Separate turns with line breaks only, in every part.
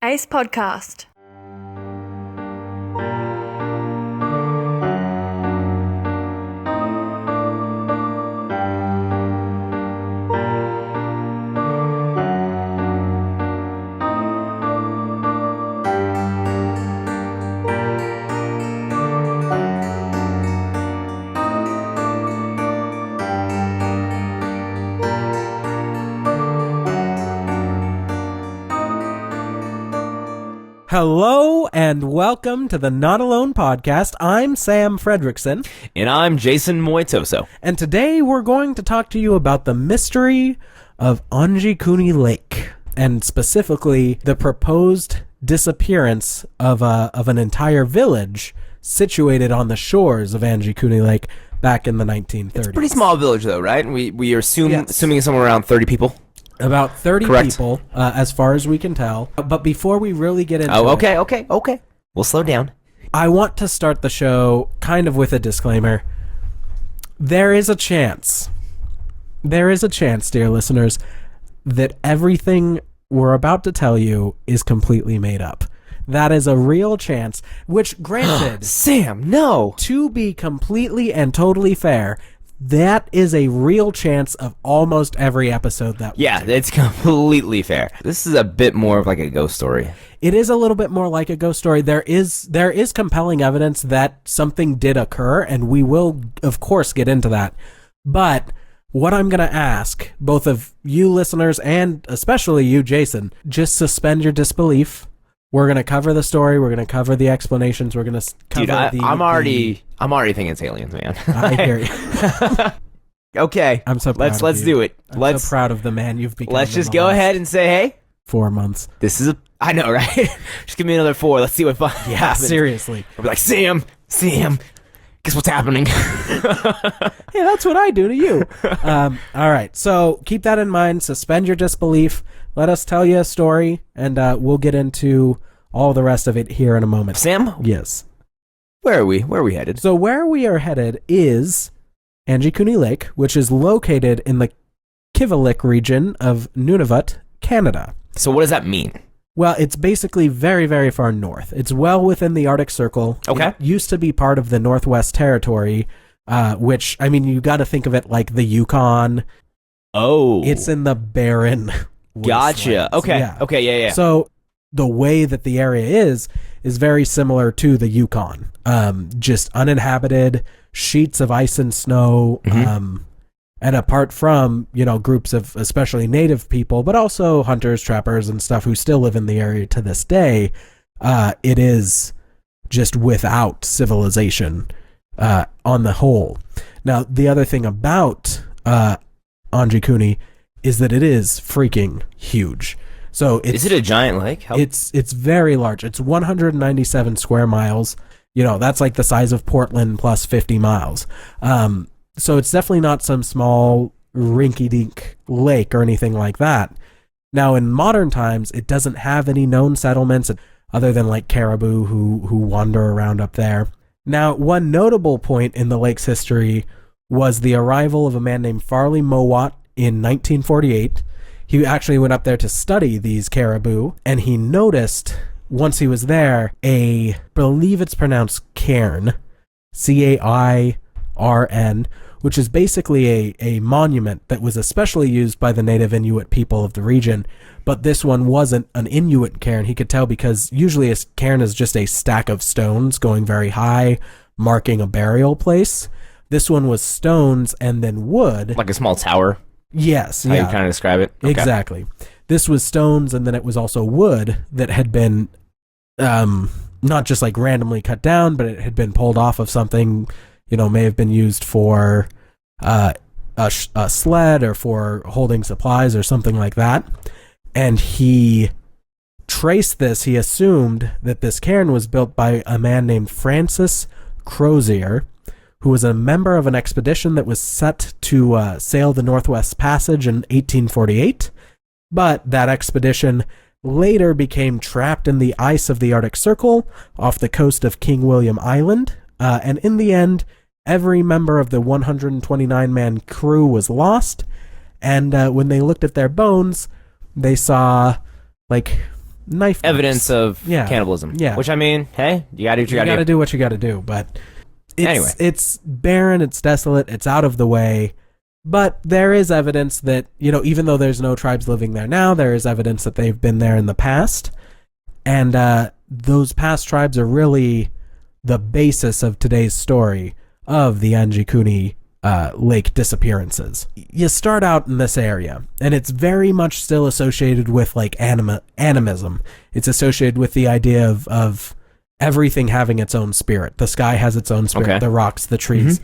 Ace Podcast.
Hello and welcome to the Not Alone podcast. I'm Sam Fredrickson.
And I'm Jason Moitoso.
And today we're going to talk to you about the mystery of Angikuni Lake, and specifically the proposed disappearance of an entire village situated on the shores of Angikuni Lake back in the 1930s.
It's a pretty small village, though, right? We are assuming somewhere around 30 people.
About 30
Correct.
people, as far as we can tell. But before we really get into
Okay. We'll slow down.
I want to start the show kind of with a disclaimer. There is a chance, dear listeners, that everything we're about to tell you is completely made up. That is a real chance, which, granted,
Sam, no.
to be completely and totally fair, that is a real chance of almost every episode that we do.
It's completely fair. This is a bit more of like a ghost story.
It is a little bit more like a ghost story. There is compelling evidence that something did occur, and we will, of course, get into that. But what I'm going to ask both of you listeners and especially you, Jason, just suspend your disbelief. We're going to cover the story. We're going to cover the explanations. We're going to cover
I'm already thinking it's aliens, man.
I hear you.
Okay.
I'm so proud
Let's
of you.
do it.
I'm so proud of the man you've become.
Let's just go ahead and say, hey,
4 months.
I know, right? Just give me another 4. Let's see what happens.
Seriously.
I'll be like, Sam, guess what's happening?
Yeah, that's what I do to you. All right, so keep that in mind. Suspend your disbelief. Let us tell you a story, and we'll get into all the rest of it here in a moment.
Sam?
Yes.
Where are we? Where are we headed?
So where we are headed is Angikuni Lake, which is located in the Kivalliq region of Nunavut, Canada.
So what does that mean?
Well, it's basically very, very far north. It's well within the Arctic Circle.
Okay.
It used to be part of the Northwest Territory, which, I mean, you got to think of it like the Yukon.
Oh.
It's in the barren
Gotcha.
wastelands.
Okay.
Yeah.
Okay, yeah.
So the way that the area is very similar to the Yukon. Just uninhabited, sheets of ice and snow, and apart from, groups of especially native people, but also hunters, trappers, and stuff who still live in the area to this day, it is just without civilization on the whole. Now, the other thing about Anjikuni is that it is freaking huge. So
is it a giant lake?
It's very large. It's 197 square miles. That's like the size of Portland plus 50 miles. So it's definitely not some small rinky-dink lake or anything like that. Now, in modern times, it doesn't have any known settlements other than like caribou who wander around up there. Now, one notable point in the lake's history was the arrival of a man named Farley Mowat in 1948. He actually went up there to study these caribou, and he noticed, once he was there, I believe it's pronounced cairn, Cairn, which is basically a monument that was especially used by the native Inuit people of the region. But this one wasn't an Inuit cairn. He could tell because usually a cairn is just a stack of stones going very high, marking a burial place. This one was stones and then wood.
Like a small tower?
Yes.
How you kind of describe it? Okay.
Exactly. This was stones, and then it was also wood that had been not just like randomly cut down, but it had been pulled off of something, may have been used for a sled or for holding supplies or something like that. And he traced this. He assumed that this cairn was built by a man named Francis Crozier, who was a member of an expedition that was set to sail the Northwest Passage in 1848. But that expedition later became trapped in the ice of the Arctic Circle off the coast of King William Island. And in the end, every member of the 129-man crew was lost. And when they looked at their bones, they saw like knife
evidence
marks.
of cannibalism.
Yeah.
Which, I mean, hey, you gotta do what you gotta do.
You gotta do what you gotta do, but
Anyway.
It's barren, it's desolate, it's out of the way, but there is evidence that, even though there's no tribes living there now, there is evidence that they've been there in the past, and those past tribes are really the basis of today's story of the Angikuni Lake disappearances. You start out in this area, and it's very much still associated with like animism. It's associated with the idea of everything having its own spirit. The sky has its own spirit. Okay. The rocks, the trees,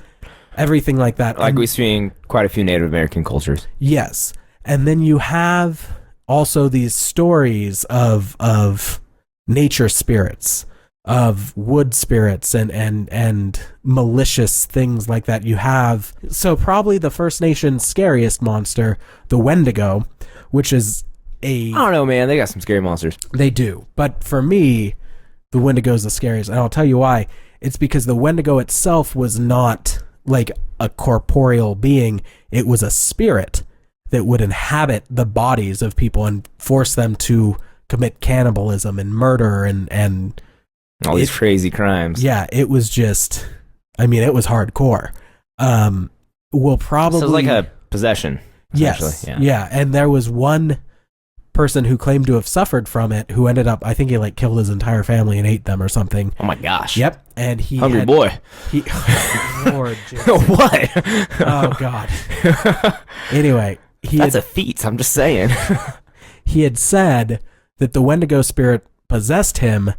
everything like that.
Like we see in quite a few Native American cultures.
Yes. And then you have also these stories of nature spirits, of wood spirits and malicious things like that you have. So probably the First Nation's scariest monster, the Wendigo, which is I
don't know, man. They got some scary monsters.
They do. But for me, the Wendigo is the scariest, and I'll tell you why. It's because the Wendigo itself was not like a corporeal being. It was a spirit that would inhabit the bodies of people and force them to commit cannibalism and murder and
all these crazy crimes.
Yeah, it was just, it was hardcore. We'll probably...
So it's like a possession.
Yes. Yeah. And there was one person who claimed to have suffered from it who ended up, I think he like killed his entire family and ate them or something.
Oh my gosh.
Yep. And he
hungry boy.
Lord Jesus.
What?
Oh God. Anyway,
that's a feat. I'm just saying.
He had said that the Wendigo spirit possessed him,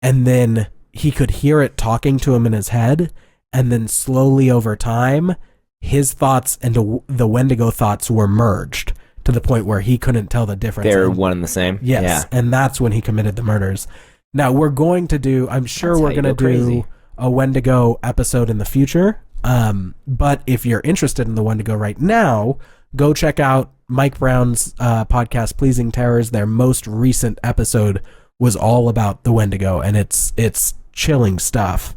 and then he could hear it talking to him in his head, and then slowly over time, his thoughts and the Wendigo thoughts were merged to the point where he couldn't tell the difference.
They're one and the same?
Yes, yeah. And that's when he committed the murders. Now, we're going to do, I'm sure we're going to do a Wendigo episode in the future, but if you're interested in the Wendigo right now, go check out Mike Brown's podcast, Pleasing Terrors. Their most recent episode was all about the Wendigo, and it's chilling stuff.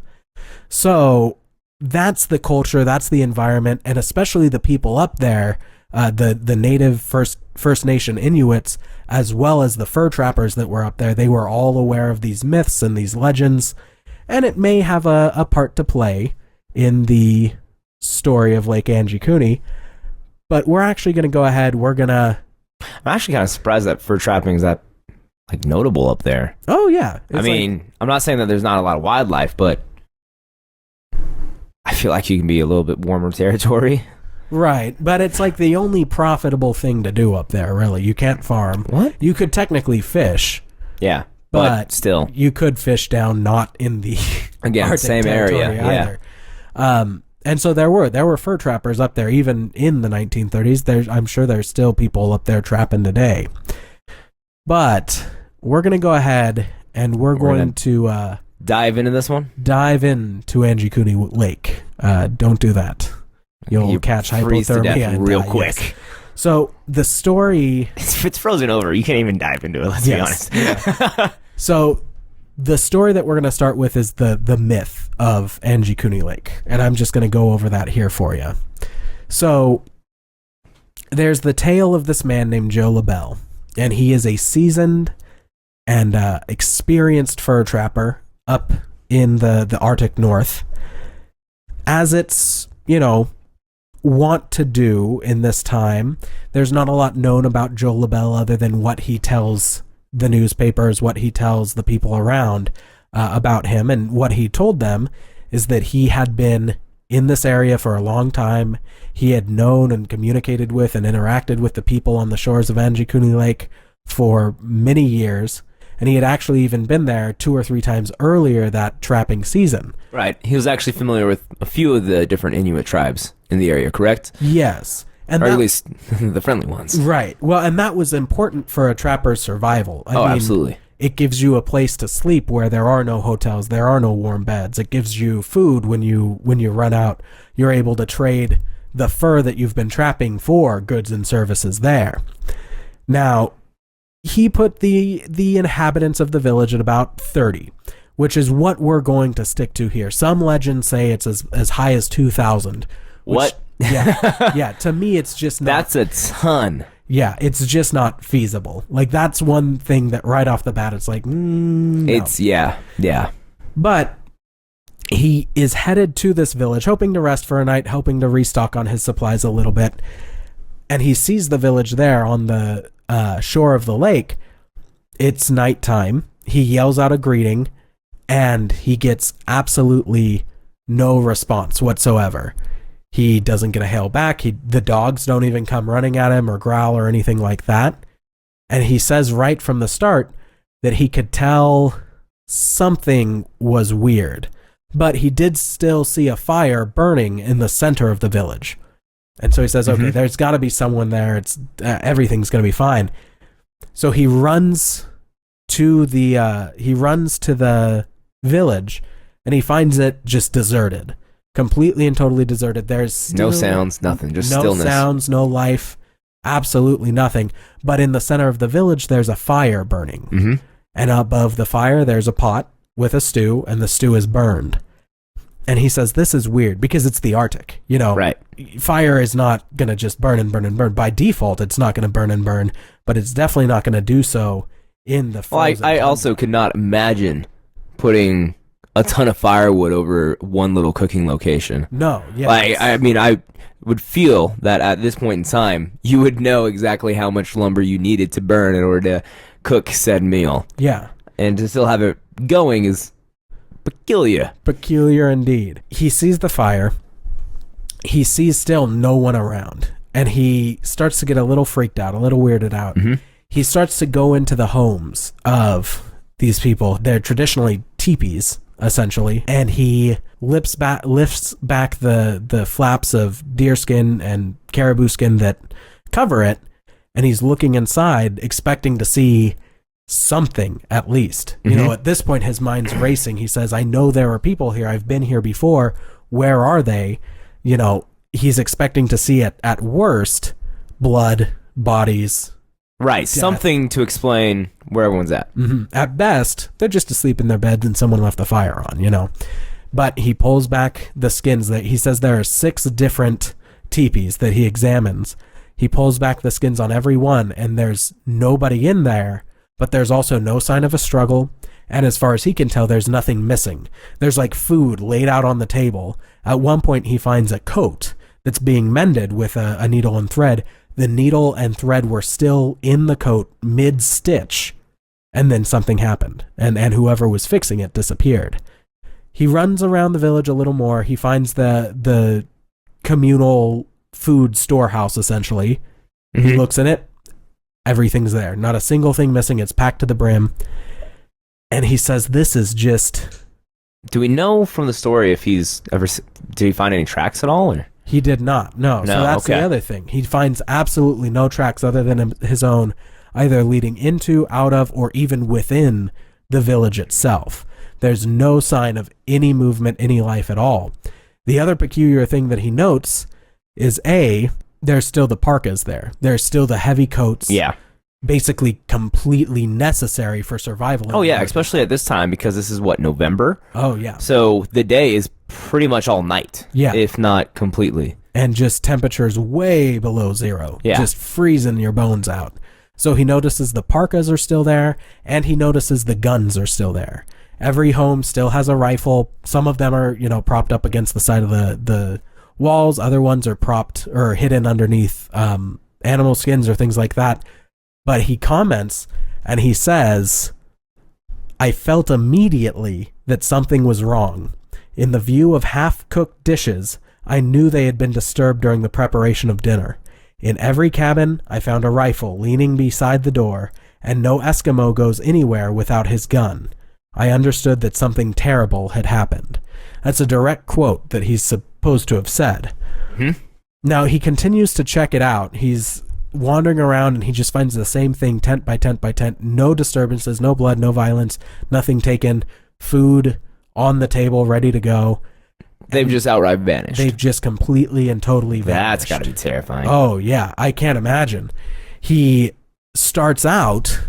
So that's the culture, that's the environment, and especially the people up there, the native First Nation Inuits, as well as the fur trappers that were up there. They were all aware of these myths and these legends, and it may have a part to play in the story of Lake Angikuni. But we're actually going to go ahead. I'm
actually kind of surprised that fur trapping is that like notable up there.
Oh yeah.
I'm not saying that there's not a lot of wildlife, but I feel like you can be a little bit warmer territory.
Right, but it's like the only profitable thing to do up there, really. You can't farm.
What?
You could technically fish.
Yeah, but still.
You could fish down not in the
again,
Arctic
same area
either. Yeah. And so there were fur trappers up there even in the 1930s. I'm sure there's still people up there trapping today. But we're going to go ahead and we're going to
dive into this one.
Dive into Angikuni Lake. Don't do that. You'll catch hypothermia
real quick.
Yes. So the story...
It's frozen over. You can't even dive into it, let's be honest.
Yeah. So the story that we're going to start with is the myth of Angikuni Lake. And I'm just going to go over that here for you. So there's the tale of this man named Joe LaBelle. And he is a seasoned and experienced fur trapper up in the Arctic North. As it's, want to do in this time, there's not a lot known about Joe LaBelle other than what he tells the newspapers, what he tells the people around about him. And what he told them is that he had been in this area for a long time. He had known and communicated with and interacted with the people on the shores of Angikuni Lake for many years. And he had actually even been there 2 or 3 times earlier that trapping season.
Right. He was actually familiar with a few of the different Inuit tribes in the area, correct?
Yes.
Or at least the friendly ones.
Right. Well, and that was important for a trapper's survival. I mean,
absolutely.
It gives you a place to sleep where there are no hotels, there are no warm beds. It gives you food when you run out. You're able to trade the fur that you've been trapping for goods and services there. Now, he put the inhabitants of the village at about 30, which is what we're going to stick to here. Some legends say it's as high as 2,000.
What?
Yeah. To me, it's just not.
That's a ton.
Yeah, it's just not feasible. Like, that's one thing that right off the bat, it's like, no.
It's, yeah.
But he is headed to this village, hoping to rest for a night, hoping to restock on his supplies a little bit. And he sees the village there on the shore of the lake. It's nighttime. He yells out a greeting, and he gets absolutely no response whatsoever. He doesn't get a hail back. The dogs don't even come running at him or growl or anything like that. And he says right from the start that he could tell something was weird. But he did still see a fire burning in the center of the village. And so he says, okay, there's got to be someone there. It's everything's going to be fine. So he runs to the village, and he finds it just deserted. Completely and totally deserted. There's still
no sounds, nothing, just
no
stillness.
No sounds, no life, absolutely nothing. But in the center of the village, there's a fire burning.
Mm-hmm.
And above the fire, there's a pot with a stew, and the stew is burned. And he says, this is weird because it's the Arctic. You know,
right.
Fire is not going to just burn and burn and burn. By default, it's not going to burn and burn, but it's definitely not going to do so in the frozen.
Well, I also could not imagine putting a ton of firewood over one little cooking location.
No, yeah.
I mean, I would feel that at this point in time, you would know exactly how much lumber you needed to burn in order to cook said meal.
Yeah.
And to still have it going is peculiar.
Peculiar indeed. He sees the fire. He sees still no one around. And he starts to get a little freaked out, a little weirded out. Mm-hmm. He starts to go into the homes of these people. They're traditionally teepees, essentially. And he lifts back the flaps of deerskin and caribou skin that cover it. And he's looking inside, expecting to see something at least. You know, at this point, his mind's racing. He says, I know there are people here. I've been here before. Where are they? You know, he's expecting to see at worst blood, bodies.
Right.
Death.
Something to explain where everyone's at.
Mm-hmm. At best, they're just asleep in their beds and someone left the fire on, you know. But he pulls back the skins. He says there are 6 different teepees that he examines. He pulls back the skins on every one, and there's nobody in there, but there's also no sign of a struggle. And as far as he can tell, there's nothing missing. There's like food laid out on the table. At one point, he finds a coat that's being mended with a needle and thread. The needle and thread were still in the coat mid-stitch, and then something happened, and whoever was fixing it disappeared. He runs around the village a little more. He finds the communal food storehouse, essentially. Mm-hmm. He looks in it. Everything's there. Not a single thing missing. It's packed to the brim. And he says, this is just...
Do we know from the story if he's ever... Did he find any tracks at all? Or?
He did not. No. So that's the other thing. He finds absolutely no tracks other than his own, either leading into, out of, or even within the village itself. There's no sign of any movement, any life at all. The other peculiar thing that he notes is there's still the parkas there. There's still the heavy coats.
Yeah.
Basically completely necessary for survival.
Oh, yeah, especially at this time because this is, November?
Oh, yeah.
So the day is pretty much all night.
Yeah.
If not completely.
And just temperatures way below zero.
Yeah.
Just freezing your bones out. So he notices the parkas are still there, and he notices the guns are still there. Every home still has a rifle. Some of them are, propped up against the side of the walls. Other ones are propped or hidden underneath animal skins or things like that. But he comments and he says, I felt immediately that something was wrong. In the view of half-cooked dishes, I knew they had been disturbed during the preparation of dinner. In every cabin, I found a rifle leaning beside the door, and no Eskimo goes anywhere without his gun. I understood that something terrible had happened. That's a direct quote that he's supposed to have said. Mm-hmm. Now, he continues to check it out. He's wandering around and he just finds the same thing, tent by tent by tent. No disturbances, no blood, no violence, nothing taken. Food on the table, ready to go.
They've just outright vanished.
They've just completely and totally vanished.
That's got to be terrifying.
Oh, yeah. I can't imagine. He starts out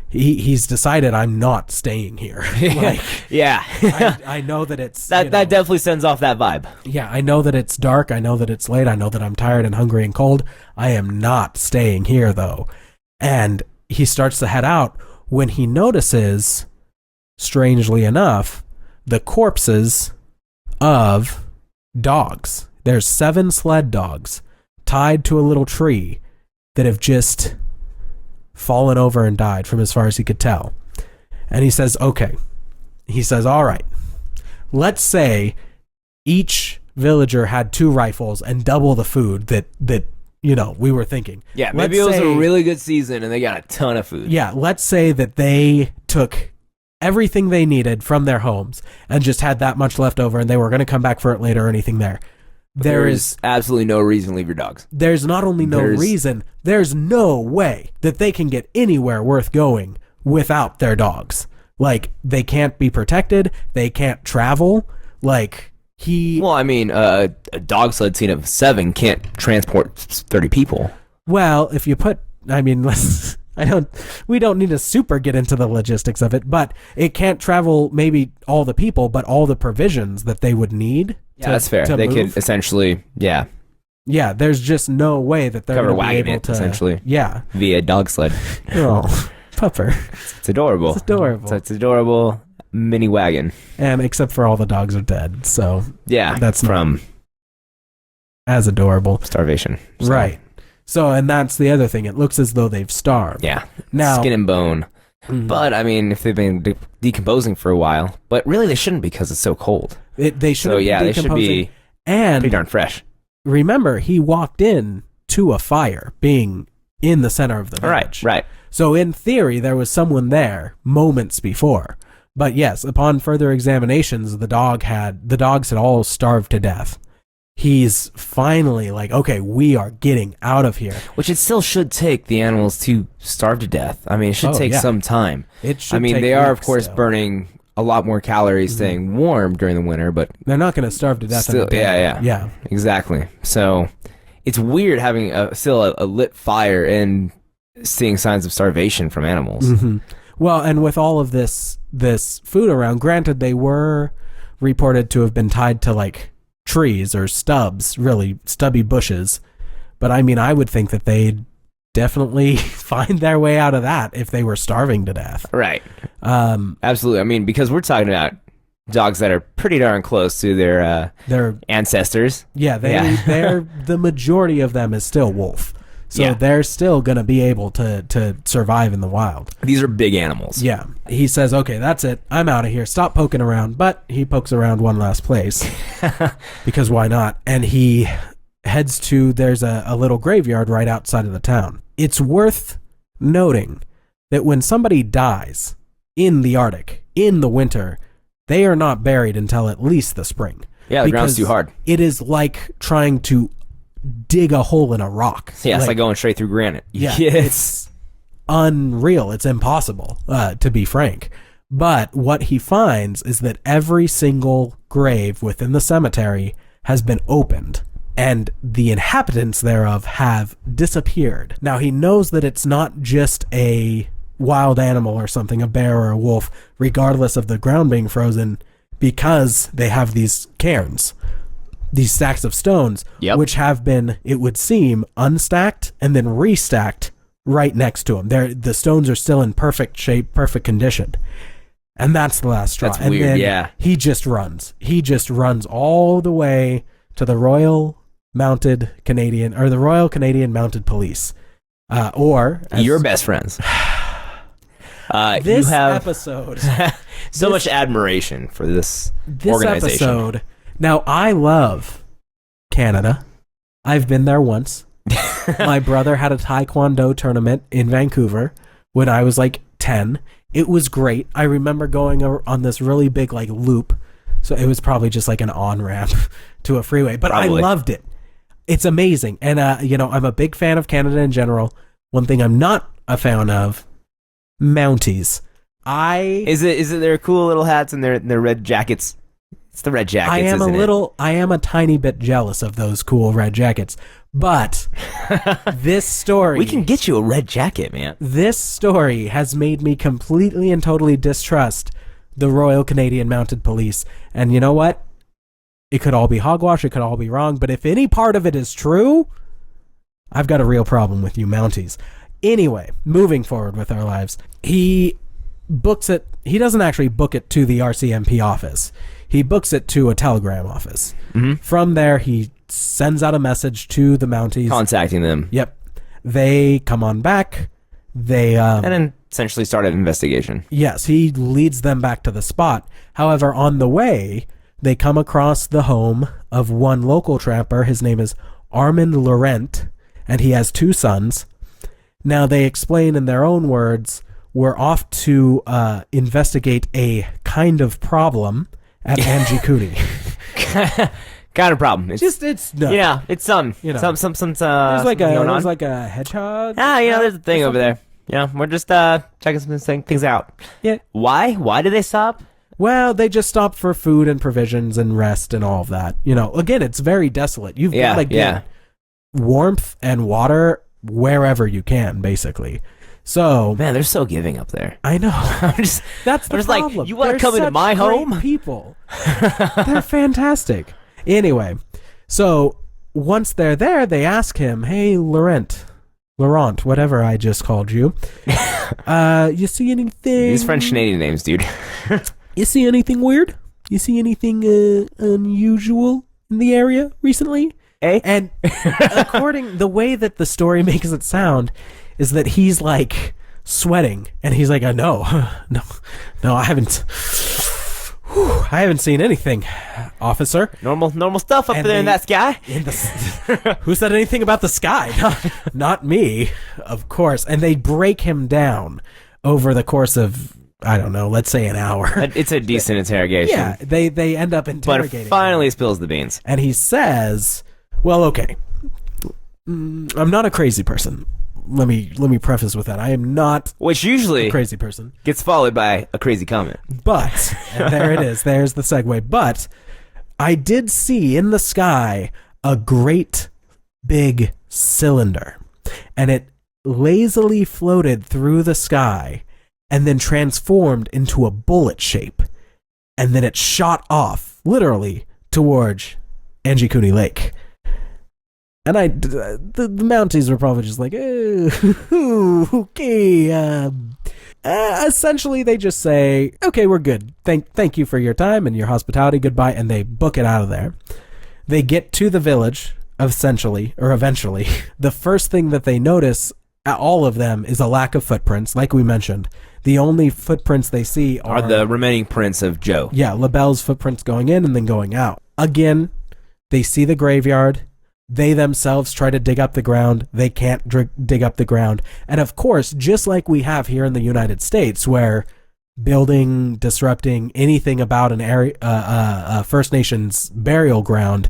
he's decided I'm not staying here. Like,
yeah.
I know that it's
that definitely sends off that vibe.
Yeah, I know that it's dark. I know that it's late. I know that I'm tired and hungry and cold. I am not staying here, though. And he starts to head out when he notices, strangely enough, the corpses of dogs. There's 7 sled dogs tied to a little tree that have just fallen over and died from as far as he could tell. And he says, okay. He says, all right, let's say each villager had 2 rifles and double the food that we were thinking.
Yeah, maybe it was a really good season and they got a ton of food.
Yeah, let's say that they took everything they needed from their homes and just had that much left over and they were going to come back for it later or anything there. There is
absolutely no reason to leave your dogs.
There's not only no reason, there's no way that they can get anywhere worth going without their dogs. Like, they can't be protected. They can't travel. Like,
Well, I mean, a dog sled team of 7 can't transport 30 people.
Well, if you put... I mean, we don't need to super get into the logistics of it, but it can't travel maybe all the people, but all the provisions that they would need.
Yeah, that's fair. They could essentially,
yeah, there's just no way that they're going to be able to
essentially,
yeah,
via dog sled.
Oh, pupper,
it's adorable.
It's adorable.
It's adorable mini wagon.
And except for all the dogs are dead, so
yeah,
that's
from
as adorable.
Starvation,
so. Right? So, and that's the other thing. It looks as though they've starved.
Yeah,
now
skin and bone. But I mean, if they've been decomposing for a while, but really they shouldn't because it's so cold.
They should. So
yeah, they should be pretty darn fresh.
Remember, he walked in to a fire, being in the center of the village.
Right.
So in theory, there was someone there moments before. But yes, upon further examinations, the dogs had all starved to death. He's finally like, okay, we are getting out of here.
Which it still should take the animals to starve to death. I mean, it should take some time.
It should.
I mean, they are, of course, burning a lot more calories staying warm during the winter, but
they're not going to starve to death.
Still, yeah, exactly. So it's weird having still a lit fire and seeing signs of starvation from animals.
Mm-hmm. Well, and with all of this food around, granted, they were reported to have been tied to like trees or really stubby bushes, but I mean, I would think that they'd definitely find their way out of that if they were starving to death.
Right. Absolutely. I mean, because we're talking about dogs that are pretty darn close to their ancestors.
Yeah, they're the majority of them is still wolf. So they're still going to be able to survive in the wild.
These are big animals.
Yeah. He says, okay, that's it. I'm out of here. Stop poking around. But he pokes around one last place. Because why not? And he heads to, there's a little graveyard right outside of the town. It's worth noting that when somebody dies in the Arctic, in the winter, they are not buried until at least the spring.
Yeah, the ground's too hard.
It is like trying to dig a hole in a rock.
Yeah, it's like going straight through granite.
Yeah, it's unreal. It's impossible, to be frank. But what he finds is that every single grave within the cemetery has been opened, and the inhabitants thereof have disappeared. Now, he knows that it's not just a wild animal or something, a bear or a wolf, regardless of the ground being frozen, because they have these cairns. These stacks of stones, which have been, it would seem, unstacked and then restacked right next to them. The stones are still in perfect shape, perfect condition. And that's the last straw.
That's weird,
and then he just runs. He just runs all the way to the Royal Canadian Mounted Police. Or...
your best friends.
This
you have
episode...
so much admiration for this organization.
Episode... Now, I love Canada. I've been there once. My brother had a Taekwondo tournament in Vancouver when I was like 10. It was great. I remember going on this really big like loop. So it was probably just like an on-ramp to a freeway. But I loved it. It's amazing. And, I'm a big fan of Canada in general. One thing I'm not a fan of, Mounties.
Is it their cool little hats and their red jackets? It's the red jackets, isn't it?
I am a tiny bit jealous of those cool red jackets. But this story...
We can get you a red jacket, man.
This story has made me completely and totally distrust the Royal Canadian Mounted Police. And you know what? It could all be hogwash, it could all be wrong, but if any part of it is true, I've got a real problem with you Mounties. Anyway, moving forward with our lives, he books it. He doesn't actually book it to the RCMP office. He books it to a telegram office. Mm-hmm. From there, he sends out a message to the Mounties.
Contacting them.
Yep. They come on back. They
and then essentially start an investigation.
Yes, he leads them back to the spot. However, on the way, they come across the home of one local trapper. His name is Armand Laurent, and he has 2 sons. Now, they explain in their own words, we're off to investigate a kind of problem at Anjikuni.
Kind of problem.
It's no.
Yeah, it's some.
There's like a hedgehog.
There's a thing over there. Yeah, we're just checking some things out.
Yeah.
Why? Why did they stop?
Well, they just stopped for food and provisions and rest and all of that. Again, it's very desolate. You've got to get warmth and water wherever you can, basically. So,
man, they're so giving up there.
I know. That's the problem.
Like, you want to come into my home?
People. They're fantastic. Anyway, so once they're there, they ask him, "Hey, Laurent, whatever I just called you. You see anything?"
These French Canadian names, dude.
You see anything weird? You see anything unusual in the area recently? And the way that the story makes it sound is that he's like sweating, and he's like, no, I haven't seen anything, officer.
Normal stuff up there in that sky.
Who said anything about the sky? Not me, of course. And they break him down over the course of, I don't know, let's say an hour.
It's a decent interrogation.
Yeah, they end up interrogating him.
But finally spills the beans.
And he says, well, okay, I'm not a crazy person. Let me preface with that. I am not
Which usually
a crazy person.
Gets followed by a crazy comment.
But, and there it is, there's the segue. But I did see in the sky a great big cylinder. And it lazily floated through the sky and then transformed into a bullet shape. And then it shot off, literally, towards Angikuni Lake. And the Mounties were probably just like, okay. Essentially, they just say, okay, we're good. Thank you for your time and your hospitality. Goodbye. And they book it out of there. They get to the village, eventually. The first thing that they notice, all of them, is a lack of footprints, like we mentioned. The only footprints they see
are the remaining prints of Joe.
Yeah, LaBelle's footprints going in and then going out. Again, they see the graveyard. They themselves try to dig up the ground. They can't dig up the ground. And of course, just like we have here in the United States, where building, disrupting anything about an area, First Nations burial ground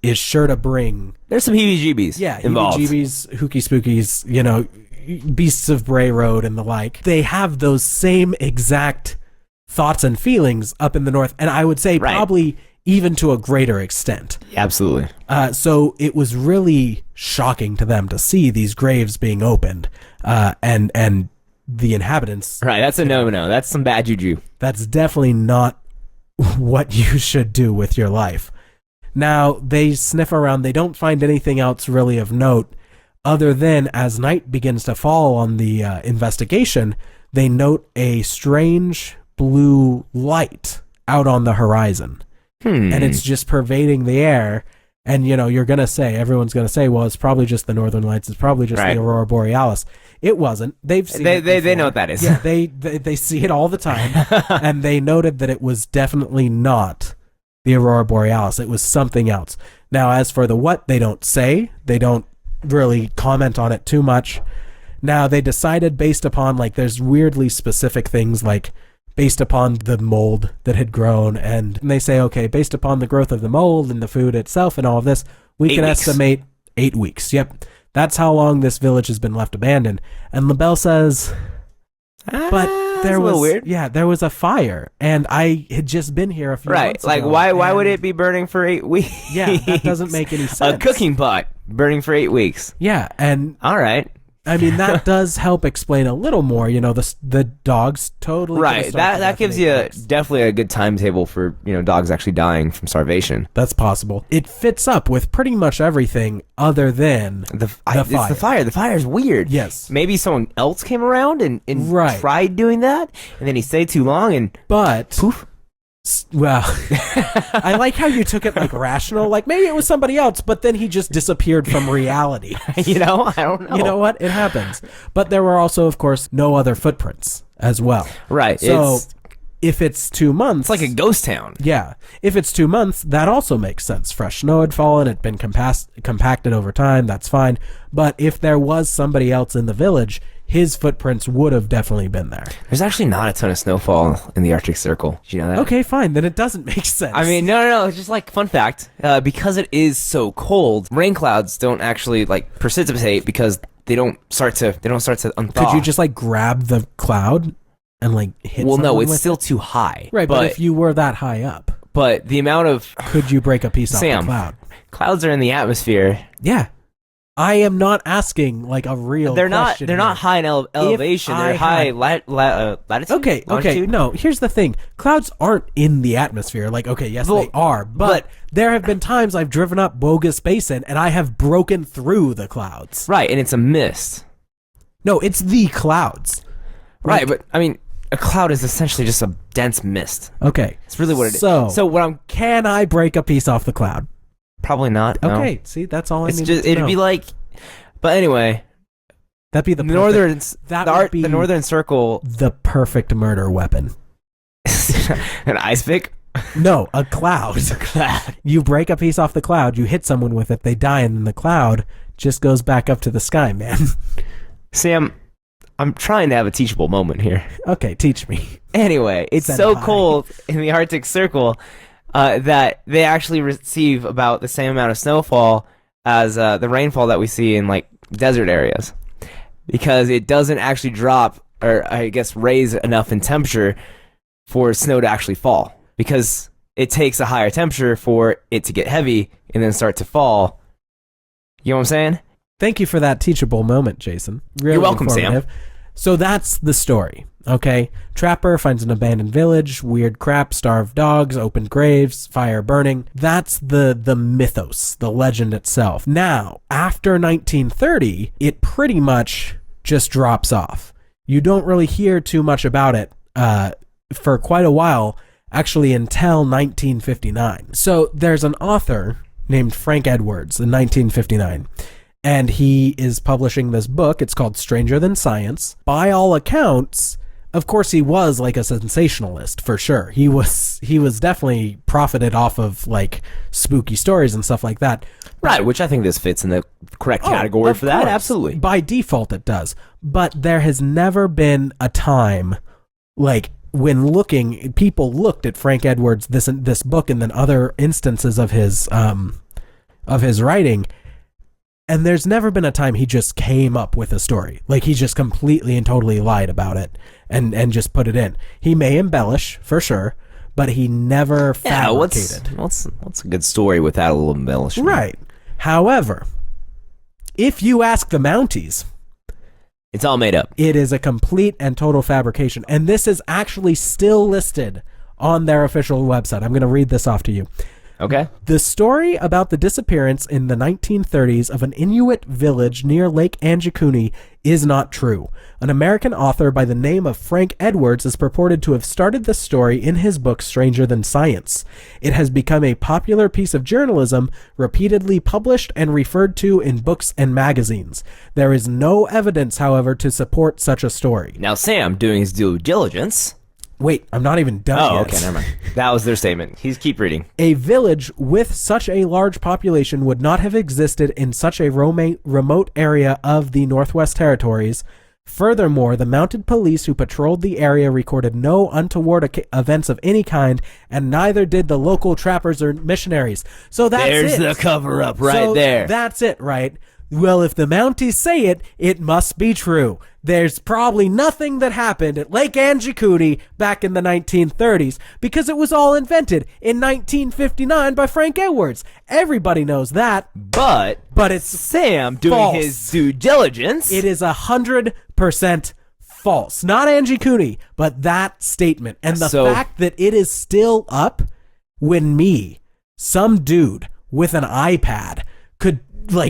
is sure to bring...
There's some heebie-jeebies involved.
Yeah, heebie-jeebies, hooky spookies, beasts of Bray Road and the like. They have those same exact thoughts and feelings up in the north. And I would say probably... even to a greater extent.
Absolutely.
So it was really shocking to them to see these graves being opened, and the inhabitants.
Right, that's a no-no. That's some bad juju.
That's definitely not what you should do with your life. Now, they sniff around. They don't find anything else really of note, other than as night begins to fall on the investigation, they note a strange blue light out on the horizon. And it's just pervading the air. And, everyone's going to say, well, it's probably just the Northern Lights. It's probably just the Aurora Borealis. It wasn't. They've seen it before.
They know what that is.
Yeah, they see it all the time. And they noted that it was definitely not the Aurora Borealis. It was something else. Now, as for the what, they don't say. They don't really comment on it too much. Now, they decided based upon, there's weirdly specific things based upon the mold that had grown, and they say, okay, based upon the growth of the mold and the food itself and all of this, we can estimate 8 weeks. Yep. That's how long this village has been left abandoned. And LaBelle says, but
That's a little weird.
Yeah, there was a fire, and I had just been here a few months
Like,
ago.
why would it be burning for 8 weeks?
Yeah, that doesn't make any sense.
A cooking pot burning for 8 weeks.
Yeah, and
All right.
I mean, that does help explain a little more. You know, the dogs totally
Right. That gives you definitely a good timetable for, dogs actually dying from starvation.
That's possible. It fits up with pretty much everything other than the fire.
It's the fire. The fire is weird.
Yes.
Maybe someone else came around and
Right.
tried doing that, and then he stayed too long and
But
poof.
Well, I like how you took it like rational. Like maybe it was somebody else, but then he just disappeared from reality.
I don't know.
You know what? It happens. But there were also, of course, no other footprints as well.
Right.
So if it's 2 months,
it's like a ghost town.
Yeah. If it's 2 months, that also makes sense. Fresh snow had fallen, it'd been compacted over time. That's fine. But if there was somebody else in the village, his footprints would have definitely been there.
There's actually not a ton of snowfall in the Arctic Circle. Did you know that?
Okay, fine. Then it doesn't make sense.
I mean, no. It's just like fun fact. Because it is so cold, rain clouds don't actually like precipitate because they don't start to unthaw.
Could you just like grab the cloud and like hit?
Well, no,
someone
it's
with
still
it?
too high.
Right, but if you were that high up,
but the amount of
could you break a piece off the cloud?
Clouds are in the atmosphere.
Yeah. I am not asking like a real question.
They're not high in elevation. They're high latitude.
Okay.
Longitude?
No, here's the thing. Clouds aren't in the atmosphere. Like, okay, yes,
Well,
they are. But there have been times I've driven up bogus basin and I have broken through the clouds.
Right, and it's a mist.
No, it's the clouds.
Right, but I mean, a cloud is essentially just a dense mist.
Okay.
It's really what it is.
So
what
can I break a piece off the cloud?
Probably not. No.
Okay, see, that's all I need.
It'd be like, but anyway,
that'd be the
the northern circle,
the perfect murder weapon.
an ice pick.
No, a cloud.
It's a cloud.
You break a piece off the cloud, you hit someone with it, they die, and then the cloud just goes back up to the sky, man.
Sam, I'm trying to have a teachable moment here.
Okay, teach me.
Anyway, it's so cold in the Arctic Circle that they actually receive about the same amount of snowfall as the rainfall that we see in like desert areas, because it doesn't actually drop, or I guess raise enough in temperature for snow to actually fall, because it takes a higher temperature for it to get heavy and then start to fall. You know what I'm saying?
Thank you for that teachable moment, Jason. Really
You're welcome,
informative.
Sam.
So that's the story, okay? Trapper finds an abandoned village, weird crap, starved dogs, open graves, fire burning. That's the mythos, the legend itself. Now, after 1930, it pretty much just drops off. You don't really hear too much about it for quite a while, actually until 1959. So there's an author named Frank Edwards in 1959. And he is publishing this book. It's called Stranger Than Science. By all accounts, of course, he was like a sensationalist for sure. He was definitely profited off of like spooky stories and stuff like that.
Right, which I think this fits in the correct category for that. Absolutely.
By default, it does. But there has never been a time like when people looked at Frank Edwards, this book, and then other instances of his writing. And there's never been a time he just came up with a story. Like he just completely and totally lied about it and just put it in. He may embellish, for sure, but he never fabricated.
What's a good story without a little embellishment?
Right. However, if you ask the Mounties,
it's all made up.
It is a complete and total fabrication. And this is actually still listed on their official website. I'm going to read this off to you.
Okay.
The story about the disappearance in the 1930s of an Inuit village near Lake Anjikuni is not true. An American author by the name of Frank Edwards is purported to have started the story in his book Stranger Than Science. It has become a popular piece of journalism, repeatedly published and referred to in books and magazines. There is no evidence, however, to support such a story.
Now, Sam, doing his due diligence...
Wait, I'm not even done yet.
Oh, okay, never mind. That was their statement. Keep reading.
A village with such a large population would not have existed in such a remote area of the Northwest Territories. Furthermore, the mounted police who patrolled the area recorded no untoward events of any kind, and neither did the local trappers or missionaries. So that's
There's the cover-up right there.
That's it, right? Well, if the Mounties say it, it must be true. There's probably nothing that happened at Lake Angikuni back in the 1930s because it was all invented in 1959 by Frank Edwards. Everybody knows that.
But
it's
Sam doing
false.
his due diligence.
It is 100% false. Not Angikuni, but that statement. And the fact that it is still up when some dude with an iPad could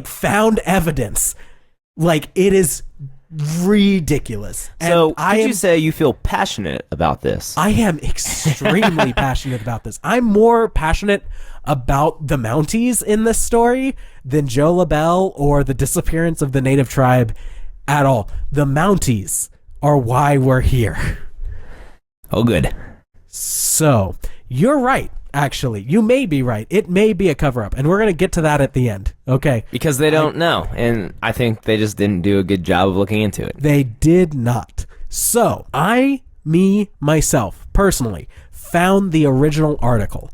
found evidence, it is ridiculous.
So could you say you feel passionate about this?
I am extremely passionate about this. I'm more passionate about the Mounties in this story than Joe LaBelle or the disappearance of the native tribe at all. The Mounties are why we're here.
Oh, good.
So you're right. Actually, you may be right. It may be a cover-up, and we're going to get to that at the end, okay?
Because they don't know, and I think they just didn't do a good job of looking into it.
They did not. So, myself, personally, found the original article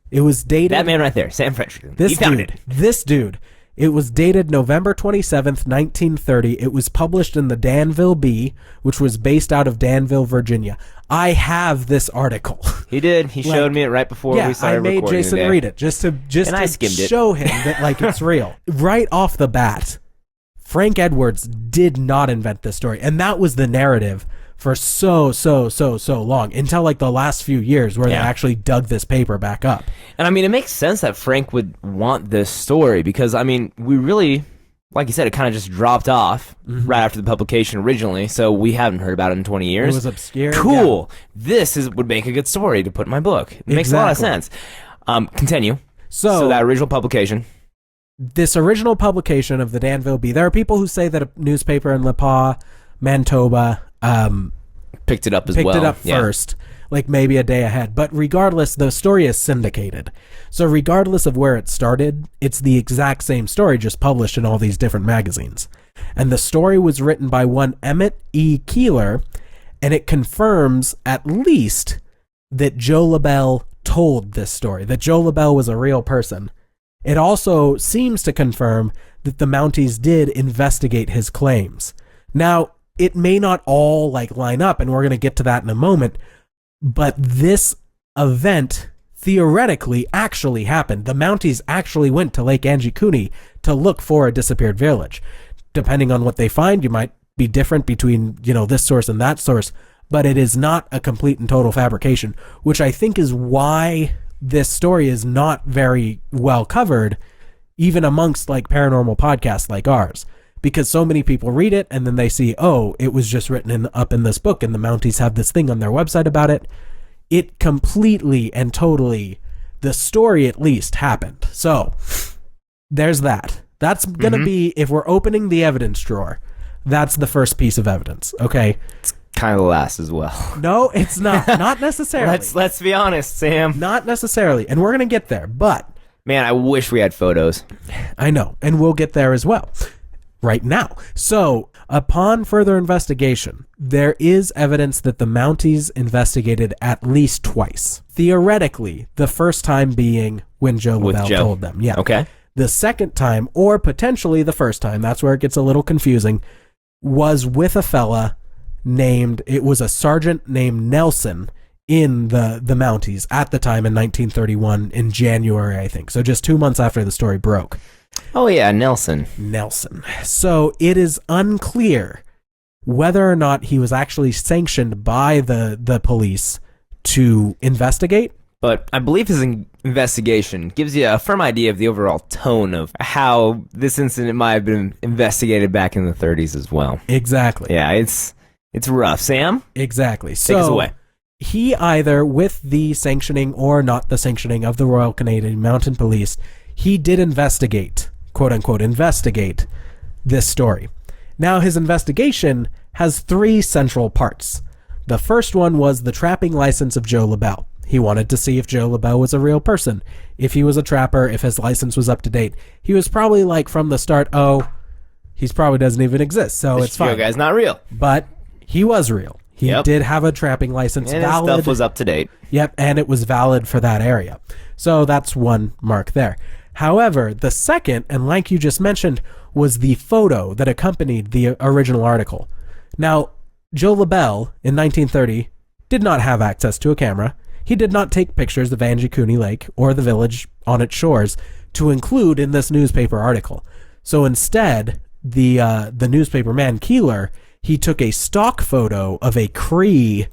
it was dated...
That man right there, Sam French.
This dude. It was dated November 27th, 1930. It was published in the Danville Bee, which was based out of Danville, Virginia. I have this article.
He did. He showed me it right before we started recording.
I made Jason read it just to show him that it's real. Right off the bat, Frank Edwards did not invent this story, and that was the narrative for so long until the last few years where they actually dug this paper back up.
And it makes sense that Frank would want this story because we really, like you said, it kind of just dropped off right after the publication originally, so we haven't heard about it in 20 years.
It was obscure.
Cool. Yeah. This would make a good story to put in my book. It makes a lot of sense. Continue. So that original publication.
This original publication of the Danville Bee, there are people who say that a newspaper in Le Pas, Manitoba,
picked it up
first, maybe a day ahead. But regardless, the story is syndicated. So regardless of where it started, it's the exact same story, just published in all these different magazines. And the story was written by one Emmett E. Keeler, and it confirms at least that Joe LaBelle told this story, that Joe LaBelle was a real person. It also seems to confirm that the Mounties did investigate his claims. Now, it may not all line up, and we're going to get to that in a moment, but this event theoretically actually happened. The Mounties actually went to Lake Angikuni to look for a disappeared village. Depending on what they find, you might be different between, this source and that source, but it is not a complete and total fabrication, which I think is why this story is not very well covered, even amongst paranormal podcasts like ours. Because so many people read it and then they see, oh, it was just written up in this book and the Mounties have this thing on their website about it. It completely and totally, the story at least, happened. So there's that. That's going to be, if we're opening the evidence drawer, that's the first piece of evidence, okay?
It's kind of the last as well.
No, it's not. Not necessarily.
Let's be honest, Sam.
Not necessarily. And we're going to get there, but...
Man, I wish we had photos.
I know, and we'll get there as well. Right now. So, upon further investigation, there is evidence that the Mounties investigated at least twice. Theoretically, the first time being when Joe LaBelle told them. Yeah.
Okay.
The second time, or potentially the first time, that's where it gets a little confusing, was with a fella it was a sergeant named Nelson in the Mounties at the time in 1931 in January, I think. So just 2 months after the story broke.
Oh, yeah, Nelson.
So it is unclear whether or not he was actually sanctioned by the police to investigate.
But I believe his investigation gives you a firm idea of the overall tone of how this incident might have been investigated back in the 30s as well.
Exactly.
Yeah, it's rough. Sam?
Exactly.
Take us away.
He either, with the sanctioning or not the sanctioning of the Royal Canadian Mounted Police, he did investigate, quote-unquote, investigate this story. Now, his investigation has 3 central parts. The first one was the trapping license of Joe LaBelle. He wanted to see if Joe LaBelle was a real person, if he was a trapper, if his license was up to date. He was probably from the start, he probably doesn't even exist, so it's fine.
This guy's not real.
But he was real. He did have a trapping license valid.
His stuff was up to date.
Yep, and it was valid for that area. So that's one mark there. However, the second, and like you just mentioned, was the photo that accompanied the original article. Now, Joe LaBelle in 1930 did not have access to a camera. He did not take pictures of Angikuni Lake or the village on its shores to include in this newspaper article. So instead, the newspaper man Keeler, he took a stock photo of a Cree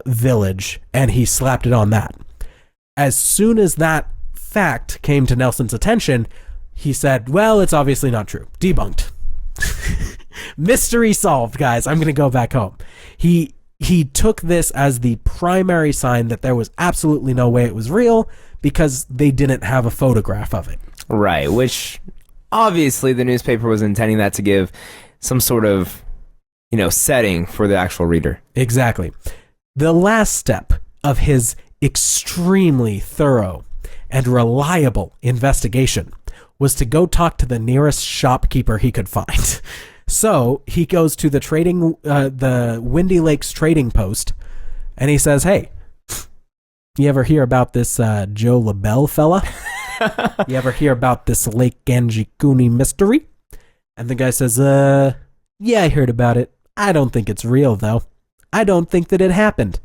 village and he slapped it on that. As soon as that fact came to Nelson's attention, he said, well, it's obviously not true. Debunked. Mystery solved, guys. I'm going to go back home. He took this as the primary sign that there was absolutely no way it was real because they didn't have a photograph of it.
Right, which obviously the newspaper was intending that to give some sort of, setting for the actual reader.
Exactly. The last step of his extremely thorough and reliable investigation was to go talk to the nearest shopkeeper he could find. So he goes to the Windy Lakes trading post, and he says, hey, you ever hear about this Joe LaBelle fella? You ever hear about this Lake Anjikuni Mystery? And the guy says, yeah, I heard about it. I don't think it's real, though. I don't think that it happened.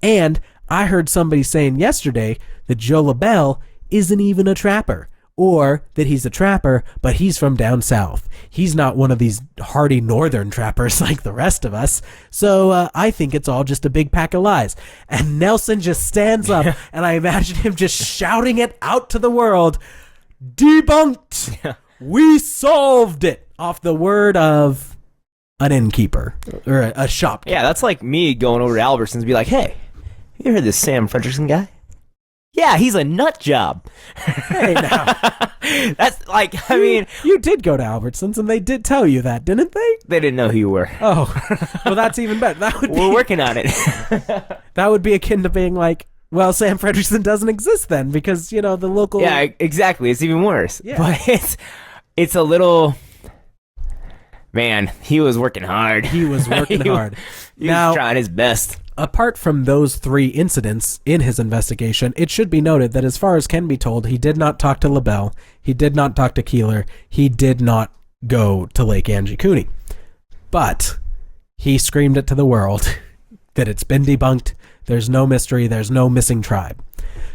And I heard somebody saying yesterday that Joe LaBelle isn't even a trapper. Or that he's a trapper, but he's from down south. He's not one of these hardy northern trappers like the rest of us. So I think it's all just a big pack of lies. And Nelson just stands up, and I imagine him just shouting it out to the world. Debunked! Yeah. We solved it! Off the word of an innkeeper or a shopkeeper.
Yeah, that's like me going over to Albertsons and be like, hey, you heard this Sam Fredrickson guy? Yeah, he's a nut job.
Hey, now.
That's like, I mean...
You did go to Albertsons, and they did tell you that, didn't they?
They didn't know who you were.
Oh, well, that's even better.
We're working on it.
That would be akin to being like, well, Sam Fredrickson doesn't exist then, because, the local...
Yeah, exactly. It's even worse.
Yeah.
But it's a little... Man, he was working hard.
He was working hard.
He was trying his best.
Apart from those 3 incidents in his investigation, it should be noted that as far as can be told, he did not talk to LaBelle, he did not talk to Keeler, he did not go to Lake Anjikuni. But he screamed it to the world that it's been debunked, there's no mystery, there's no missing tribe.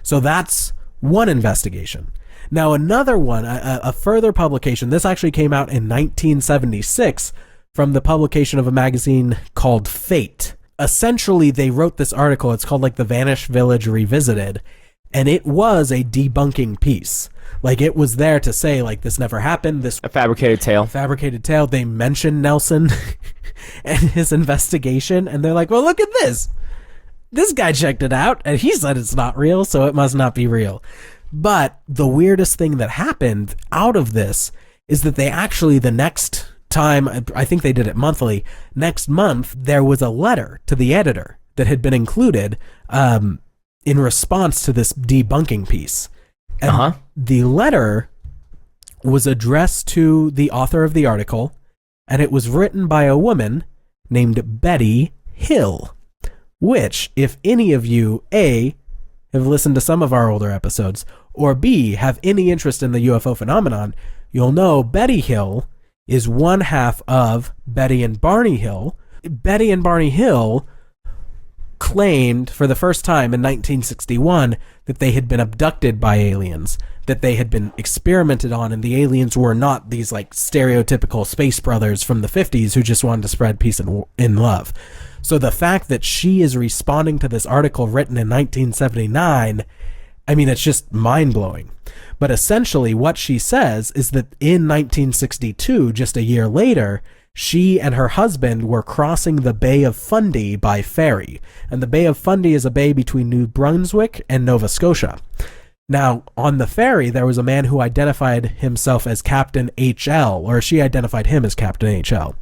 So that's one investigation. Now another one, a further publication, this actually came out in 1976 from the publication of a magazine called Fate. Essentially, they wrote this article. It's called like The Vanished Village Revisited. And it was a debunking piece. Like it was there to say like this never happened. This
a fabricated tale.
Fabricated tale. They mentioned Nelson and his investigation. And they're like, well, look at this. This guy checked it out and he said it's not real. So it must not be real. But the weirdest thing that happened out of this is that they actually the next time, I think they did it monthly, next month, there was a letter to the editor that had been included in response to this debunking piece. And the letter was addressed to the author of the article, and it was written by a woman named Betty Hill, which, if any of you, A, have listened to some of our older episodes, or B, have any interest in the UFO phenomenon, you'll know Betty Hill is one half of Betty and Barney Hill. Betty and Barney Hill claimed for the first time in 1961 that they had been abducted by aliens, that they had been experimented on, and the aliens were not these like stereotypical space brothers from the 50s who just wanted to spread peace and love. So the fact that she is responding to this article written in 1979, I mean, it's just mind-blowing. But essentially what she says is that in 1962, just a year later, she and her husband were crossing the Bay of Fundy by ferry. And the Bay of Fundy is a bay between New Brunswick and Nova Scotia. Now, on the ferry, there was a man who identified himself as Captain H.L., or she identified him as Captain H.L.,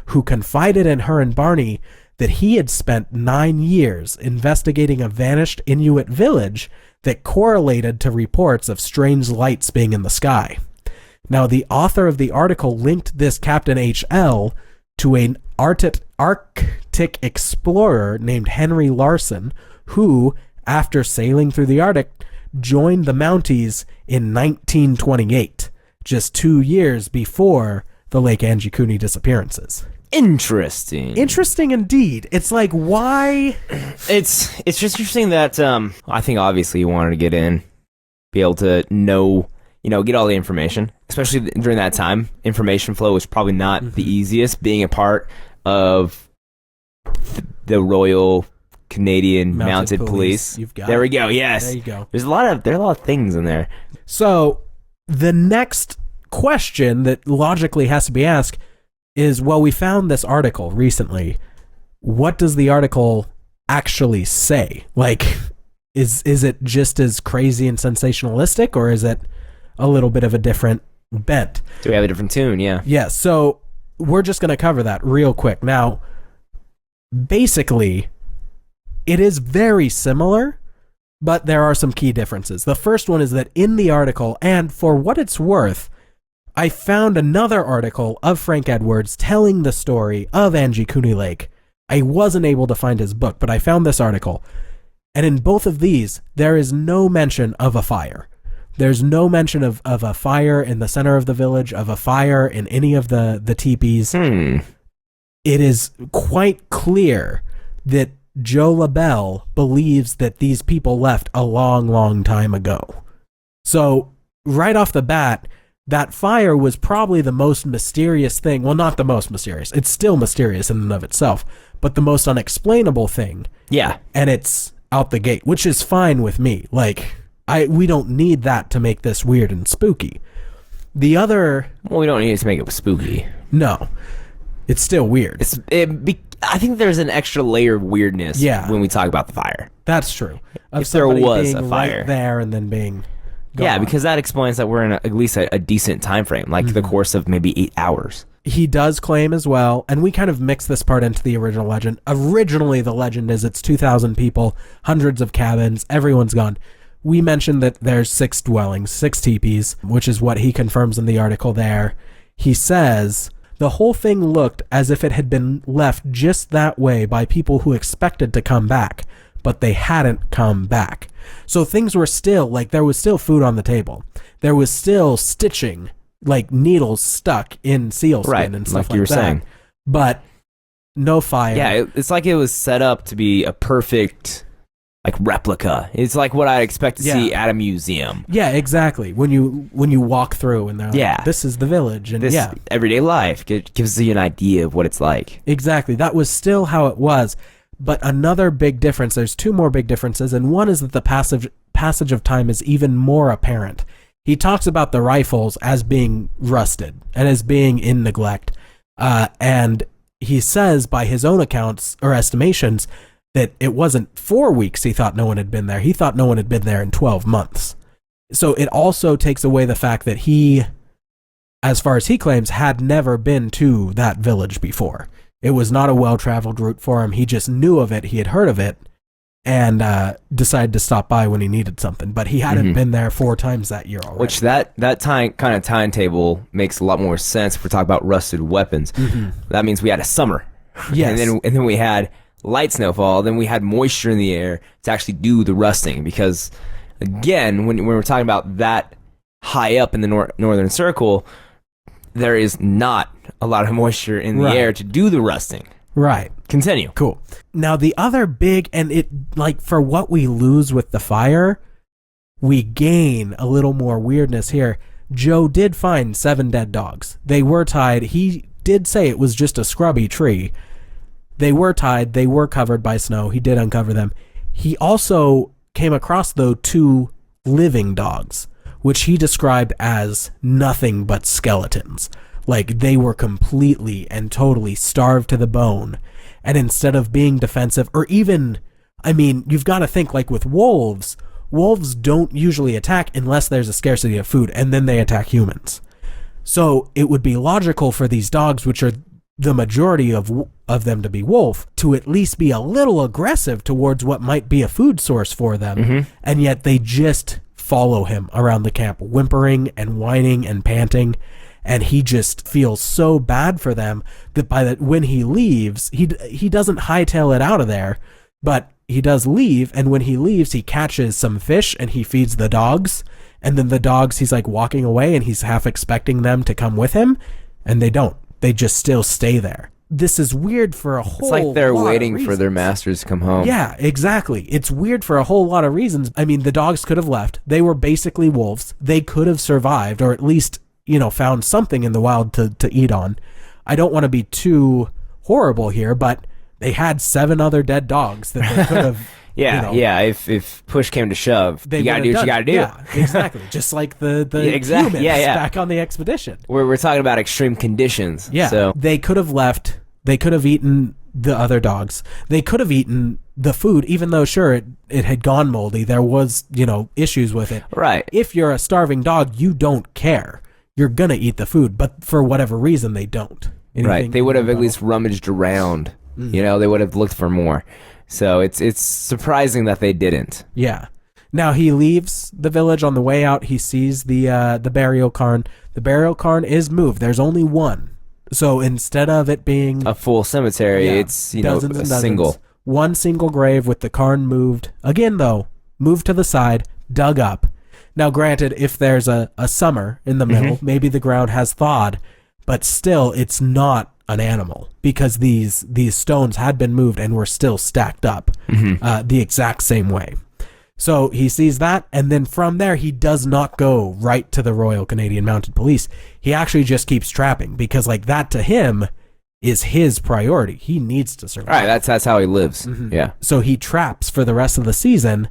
who confided in her and Barney that he had spent 9 years investigating a vanished Inuit village that correlated to reports of strange lights being in the sky. Now, the author of the article linked this Captain H.L. to an Arctic explorer named Henry Larson, who, after sailing through the Arctic, joined the Mounties in 1928, just 2 years before the Lake Angikuni disappearances.
Interesting
Indeed. It's like, why?
It's just interesting that I think obviously you wanted to get in, be able to know, get all the information, especially during that time. Information flow was probably not the easiest, being a part of the Royal Canadian Mounted Police.
You've got
there we go. Yes.
There you go.
There are a lot of things in there.
So the next question that logically has to be asked is, well, we found this article recently. What does the article actually say? Like, is it just as crazy and sensationalistic, or is it a little bit of a different bent?
Do we have a different tune? Yeah.
Yeah, so we're just going to cover that real quick. Now, basically, it is very similar, but there are some key differences. The first one is that in the article, and for what it's worth, I found another article of Frank Edwards telling the story of Angikuni Lake. I wasn't able to find his book, but I found this article. And in both of these, there is no mention of a fire. There's no mention of a fire in the center of the village, of a fire in any of the teepees. It is quite clear that Joe LaBelle believes that these people left a long, long time ago. So right off the bat, that fire was probably the most mysterious thing. Well, not the most mysterious. It's still mysterious in and of itself, but the most unexplainable thing.
Yeah.
And it's out the gate, which is fine with me. Like, we don't need that to make this weird and spooky. The other...
Well, we don't need it to make it spooky.
No. It's still weird.
I think there's an extra layer of weirdness when we talk about the fire.
That's true.
If there was a fire.
Right there and then being...
Yeah, because that explains that we're in at least a decent time frame, like the course of maybe 8 hours.
He does claim as well, and we kind of mix this part into the original legend. Originally, the legend is it's 2,000 people, hundreds of cabins, everyone's gone. We mentioned that there's 6 dwellings, 6 teepees, which is what he confirms in the article there. He says, the whole thing looked as if it had been left just that way by people who expected to come back, but they hadn't come back. So things were still, like, there was still food on the table. There was still stitching, like needles stuck in sealskin and stuff like you were saying. But no fire.
Yeah, it's like it was set up to be a perfect, like, replica. It's like what I expect to see at a museum.
Yeah, exactly. When you walk through and they're like, this is the village. And
this everyday life gives you an idea of what it's like.
Exactly. That was still how it was. But another big difference, there's 2 more big differences, and one is that the passage of time is even more apparent. He talks about the rifles as being rusted and as being in neglect. And he says, by his own accounts or estimations, that it wasn't 4 weeks he thought no one had been there. He thought no one had been there in 12 months. So it also takes away the fact that he, as far as he claims, had never been to that village before. It was not a well-traveled route for him. He just knew of it. He had heard of it and decided to stop by when he needed something. But he hadn't been there 4 times that year already.
Which that kind of timetable makes a lot more sense if we're talking about rusted weapons. That means we had a summer.
Yes.
And then we had light snowfall. Then we had moisture in the air to actually do the rusting. Because, again, when we're talking about that high up in the northern circle, there is not a lot of moisture in the air to do the rusting.
Right.
Continue.
Cool. Now, the other big, and it, like, for what we lose with the fire, we gain a little more weirdness here. Joe did find 7 dead dogs. They were tied. He did say it was just a scrubby tree. They were tied. They were covered by snow. He did uncover them. He also came across, though, 2 living dogs, which he described as nothing but skeletons. Like, they were completely and totally starved to the bone. And instead of being defensive, or even, I mean, you've got to think, like with wolves don't usually attack unless there's a scarcity of food, and then they attack humans. So it would be logical for these dogs, which are the majority of them to be wolf, to at least be a little aggressive towards what might be a food source for them. And yet they just follow him around the camp, whimpering and whining and panting. And he just feels so bad for them that when he leaves, he doesn't hightail it out of there, but he does leave, and when he leaves, he catches some fish and he feeds the dogs. And then the dogs, he's like walking away and he's half expecting them to come with him, and they don't. They just still stay there. This is weird for a whole lot of reasons.
It's like they're waiting for their masters to come home.
Yeah, exactly. It's weird for a whole lot of reasons. I mean, the dogs could have left. They were basically wolves. They could have survived, or at least, found something in the wild to eat on. I don't want to be too horrible here, but they had 7 other dead dogs that they could have...
Yeah. If push came to shove, you gotta do what you gotta do.
Yeah, exactly. Just like the humans back on the expedition.
We're talking about extreme conditions.
Yeah.
So
they could have left. They could have eaten the other dogs. They could have eaten the food, even though sure it had gone moldy. There was issues with it.
Right.
If you're a starving dog, you don't care. You're gonna eat the food, but for whatever reason, they don't.
Right. They would have at least rummaged around. Mm-hmm. They would have looked for more. So it's surprising that they didn't.
Yeah. Now he leaves the village. On the way out, he sees the burial cairn. The burial cairn is moved. There's only one. So instead of it being
a full cemetery, it's a single.
One single grave with the cairn moved. Again, though, moved to the side, dug up. Now, granted, if there's a summer in the middle, maybe the ground has thawed, but still, it's not an animal, because these stones had been moved and were still stacked up the exact same way. So he sees that, and then from there he does not go right to the Royal Canadian Mounted Police. He actually just keeps trapping, because that to him is his priority. He needs to survive.
All right, that's how he lives. Yeah.
So he traps for the rest of the season.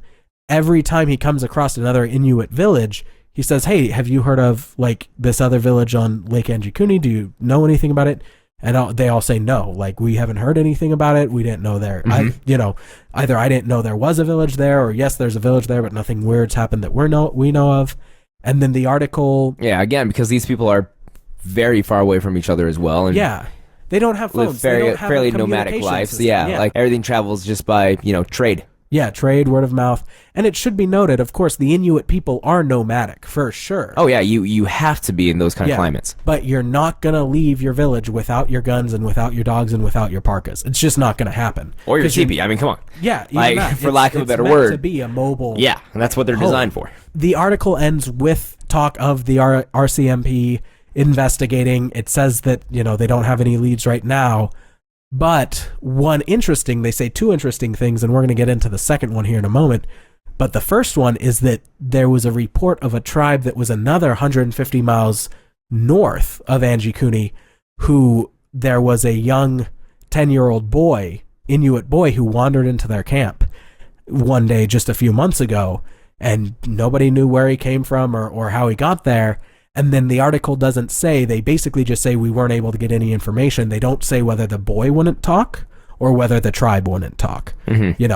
Every time he comes across another Inuit village, he says, "Hey, have you heard of this other village on Lake Anjikuni? Do you know anything about it?" And they all say no. We haven't heard anything about it. We didn't know there. Either I didn't know there was a village there, or yes, there's a village there, but nothing weird's happened that we know of. And then the article.
Yeah, again, because these people are very far away from each other as well. And
they don't have phones.
Live
they don't have
fairly nomadic lives.
System.
Yeah, everything travels just by trade.
Yeah, trade, word of mouth. And it should be noted, of course, the Inuit people are nomadic, for sure.
Oh, yeah, you have to be in those kind of climates.
But you're not going to leave your village without your guns and without your dogs and without your parkas. It's just not going to happen.
Or your teepee. I mean, come on.
Yeah.
For lack of a better word.
It's meant to be a mobile
Yeah, and that's what they're designed for.
The article ends with talk of the RCMP investigating. It says that, they don't have any leads right now. But they say 2 interesting things, and we're going to get into the second one here in a moment. But the first one is that there was a report of a tribe that was another 150 miles north of Angikuni, who there was a young 10-year-old boy, Inuit boy, who wandered into their camp one day just a few months ago, and nobody knew where he came from or how he got there. And then the article doesn't say, they basically just say we weren't able to get any information. They don't say whether the boy wouldn't talk or whether the tribe wouldn't talk.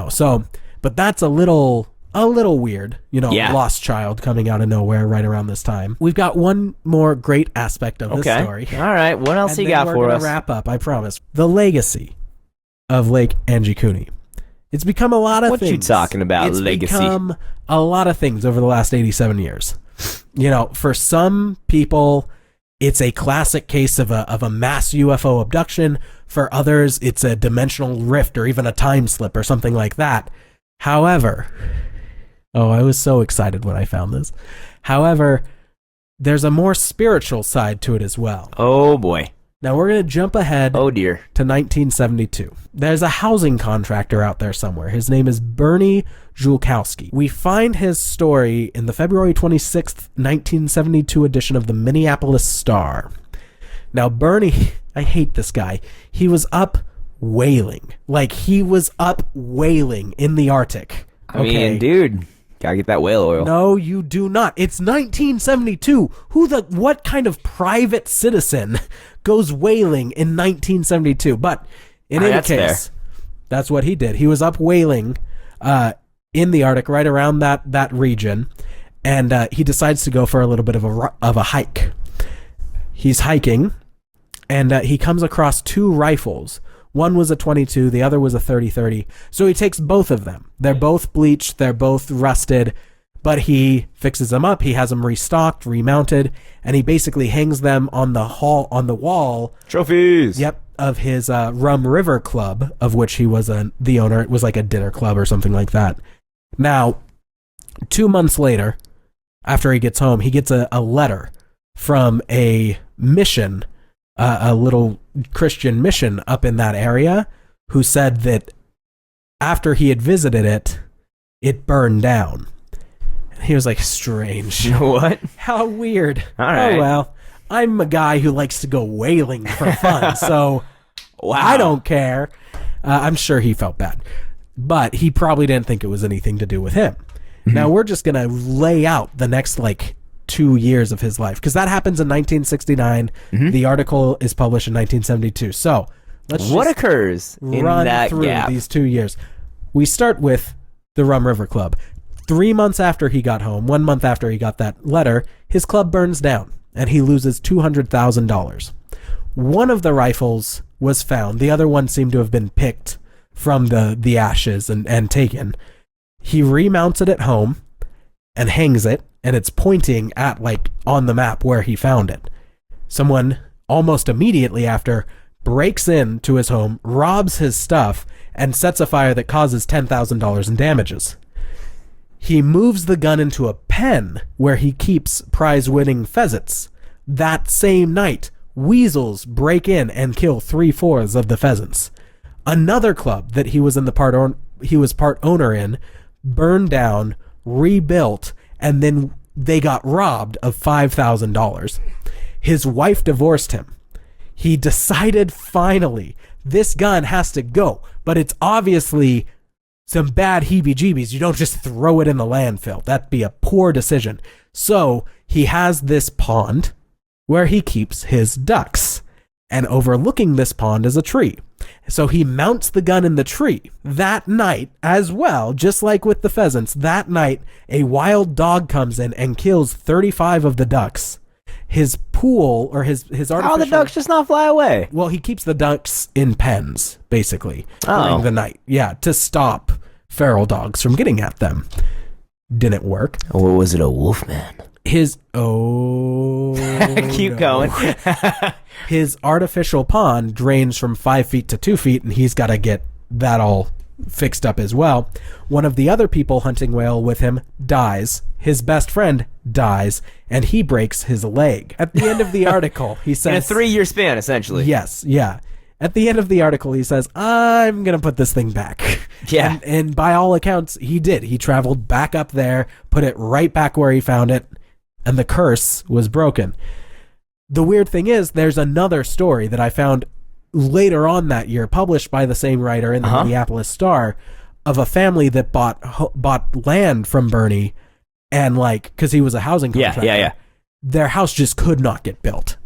So, but that's a little weird, lost child coming out of nowhere right around this time. We've got one more great aspect of this story.
All right, what else you got for us?
We're going to wrap up, I promise. The legacy of Lake Anjikuni. It's become a lot of things.
What you talking about, legacy?
It's become a lot of things over the last 87 years. For some people, it's a classic case of a mass UFO abduction. For others, it's a dimensional rift or even a time slip or something like that. However, I was so excited when I found this. However, there's a more spiritual side to it as well.
Oh, boy.
Now we're going to jump ahead
to
1972. There's a housing contractor out there somewhere. His name is Bernie Julkowski. We find his story in the February 26th, 1972 edition of the Minneapolis Star. Now Bernie, I hate this guy. He was up whaling. He was up whaling in the Arctic.
I mean, dude, gotta get that whale oil.
No, you do not. It's 1972. What kind of private citizen goes whaling in 1972? But in any case, that's what he did. He was up whaling in the Arctic, right around that region, and he decides to go for a little bit of a hike. He's hiking, and he comes across 2 rifles. One was a .22, the other was a .30-30. So he takes both of them. They're both bleached, they're both rusted, but he fixes them up. He has them restocked, remounted, and he basically hangs them on the wall.
Trophies.
Yep, of his Rum River Club, of which he was the owner. It was like a dinner club or something like that. Now, 2 months later, after he gets home, he gets a letter from a mission, a little Christian mission up in that area, who said that after he had visited it, it burned down. And he was like, strange.
What?
How weird.
All right.
Oh, well, I'm a guy who likes to go whaling for fun, so
Wow.
I don't care. I'm sure he felt bad, but he probably didn't think it was anything to do with him. Now, we're just going to lay out the next, 2 years of his life, because that happens in 1969. The article is published in 1972. So let's
What
just
occurs in
run
that
through
gap?
these 2 years. We start with the Rum River Club. 3 months after he got home, 1 month after he got that letter, his club burns down, and he loses $200,000. One of the rifles was found. The other one seemed to have been picked from the ashes and taken. He remounts it at home and hangs it, and it's pointing at, on the map where he found it. Someone, almost immediately after, breaks into his home, robs his stuff, and sets a fire that causes $10,000 in damages. He moves the gun into a pen where he keeps prize-winning pheasants. That same night, weasels break in and kill 3/4 of the pheasants. Another club that he was part owner in burned down, rebuilt, and then they got robbed of $5,000. His wife divorced him. He decided finally this gun has to go, but it's obviously some bad heebie-jeebies. You don't just throw it in the landfill. That'd be a poor decision. So he has this pond where he keeps his ducks, and overlooking this pond is a tree. So he mounts the gun in the tree. That night as well, just like with the pheasants, that night a wild dog comes in and kills 35 of the ducks. His pool, or his artificial...
How the ducks just not fly away?
Well, he keeps the ducks in pens, basically, during the night. Yeah, to stop feral dogs from getting at them. Didn't work.
Or was it a wolfman?
Keep
going.
His artificial pond drains from 5 feet to 2 feet, and he's got to get that all fixed up as well. One of the other people hunting whale with him dies. His best friend dies, and he breaks his leg. At the end of the article, he says...
In a 3-year span, essentially.
Yes, yeah. At the end of the article, he says, I'm going to put this thing back.
Yeah.
And by all accounts, he did. He traveled back up there, put it right back where he found it, and the curse was broken. The weird thing is, there's another story that I found later on that year, published by the same writer in the Minneapolis Star, of a family that bought land from Bernie, and because he was a housing contractor.
Yeah.
Their house just could not get built.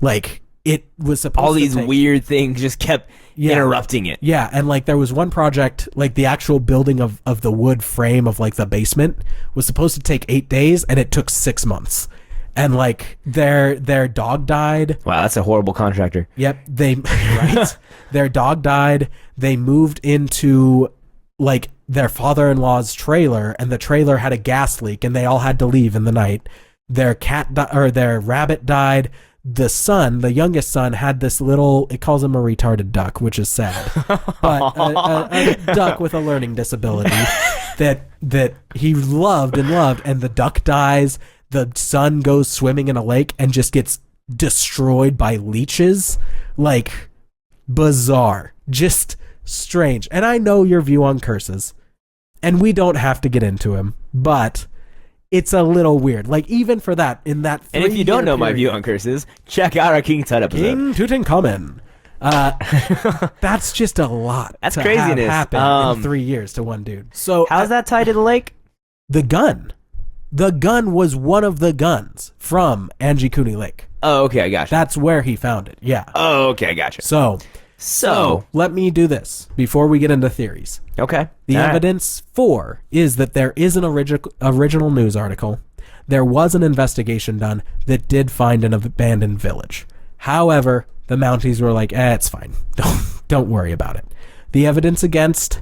It was supposed
all
to
these weird things just kept interrupting it.
Yeah, and there was one project, the actual building of the wood frame of the basement was supposed to take 8 days, and it took 6 months. And their dog died.
Wow, that's a horrible contractor.
Yep, right. Their dog died. They moved into their father-in-law's trailer, and the trailer had a gas leak, and they all had to leave in the night. Their their rabbit died. The son, the youngest son, had this little, it calls him a retarded duck, which is sad, but a duck with a learning disability that he loved, and the duck dies. The son goes swimming in a lake and just gets destroyed by leeches. Bizarre, just strange. And I know your view on curses, and we don't have to get into him, but it's a little weird. Even for that, in that 3
And if you don't know my view on curses, check out our King Tut episode.
King Tutankhamun. That's just a lot.
That's
to
craziness.
have happen in 3 years to one dude. So
how's that tied to the lake?
The gun. The gun was one of the guns from Angikuni Lake.
Oh, okay, I gotcha.
That's where he found it. Yeah.
Oh, okay, I gotcha.
So let me do this before we get into theories.
Okay.
The
All
evidence for is that there is an original news article. There was an investigation done that did find an abandoned village. However, the Mounties were like, it's fine. Don't worry about it. The evidence against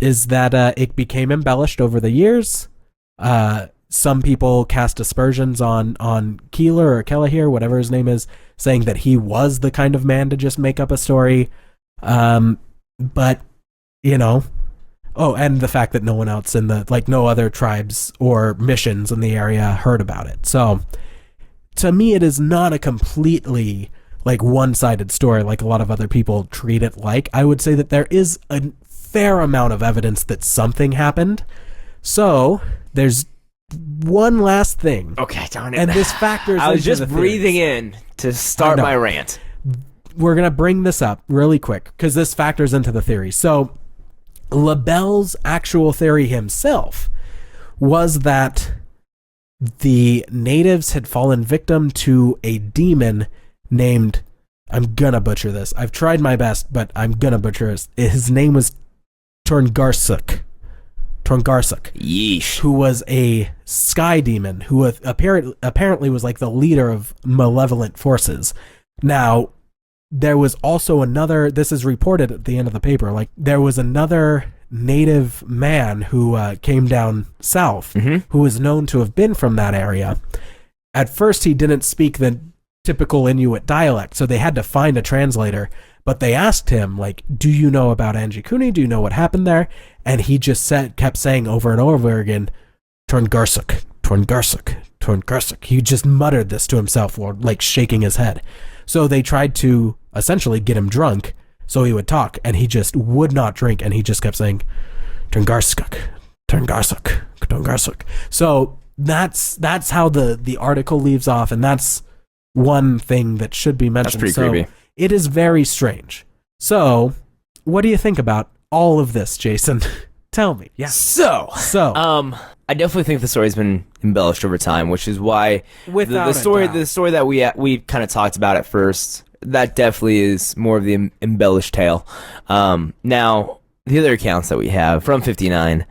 is that it became embellished over the years. some people cast aspersions on Keeler or Kelleher, whatever his name is, saying that he was the kind of man to just make up a story. But, you know, and the fact that no one else no other tribes or missions in the area heard about it. So to me, it is not a completely like one-sided story like a lot of other people treat it like. I would say that there is a fair amount of evidence that something happened. So there's one last thing.
Okay, darn it.
And this factors
I was
into
just
the
breathing
theories.
in to start my rant.
We're going to bring this up really quick because this factors into the theory. So LaBelle's actual theory himself was that the natives had fallen victim to a demon named, I'm going to butcher this. I've tried my best, but I'm going to butcher this. His name was Torngarsuk.
Yeesh.
Who was a sky demon who apparently was like the leader of malevolent forces. Now, there was also another, this is reported at the end of the paper, like there was another native man who came down south who was known to have been from that area. At first, he didn't speak the typical Inuit dialect, so they had to find a translator. But they asked him, like, do you know about Anjikuni? Do you know what happened there? And he just kept saying over and over again, Torngarsuk, Torngarsuk, Torngarsuk. He just muttered this to himself, or like shaking his head. So they tried to essentially get him drunk so he would talk, and he just would not drink, and he just kept saying, Torngarsuk, Torngarsuk, Torngarsuk. So that's how the article leaves off, and that's one thing that should be mentioned.
That's pretty creepy.
It is very strange. So, what do you think about all of this, Jason? Tell me. Yeah.
So, I definitely think the story's been embellished over time, which is why the story that we kind of talked about at first, that definitely is more of the embellished tale. Now, the other accounts that we have from 59,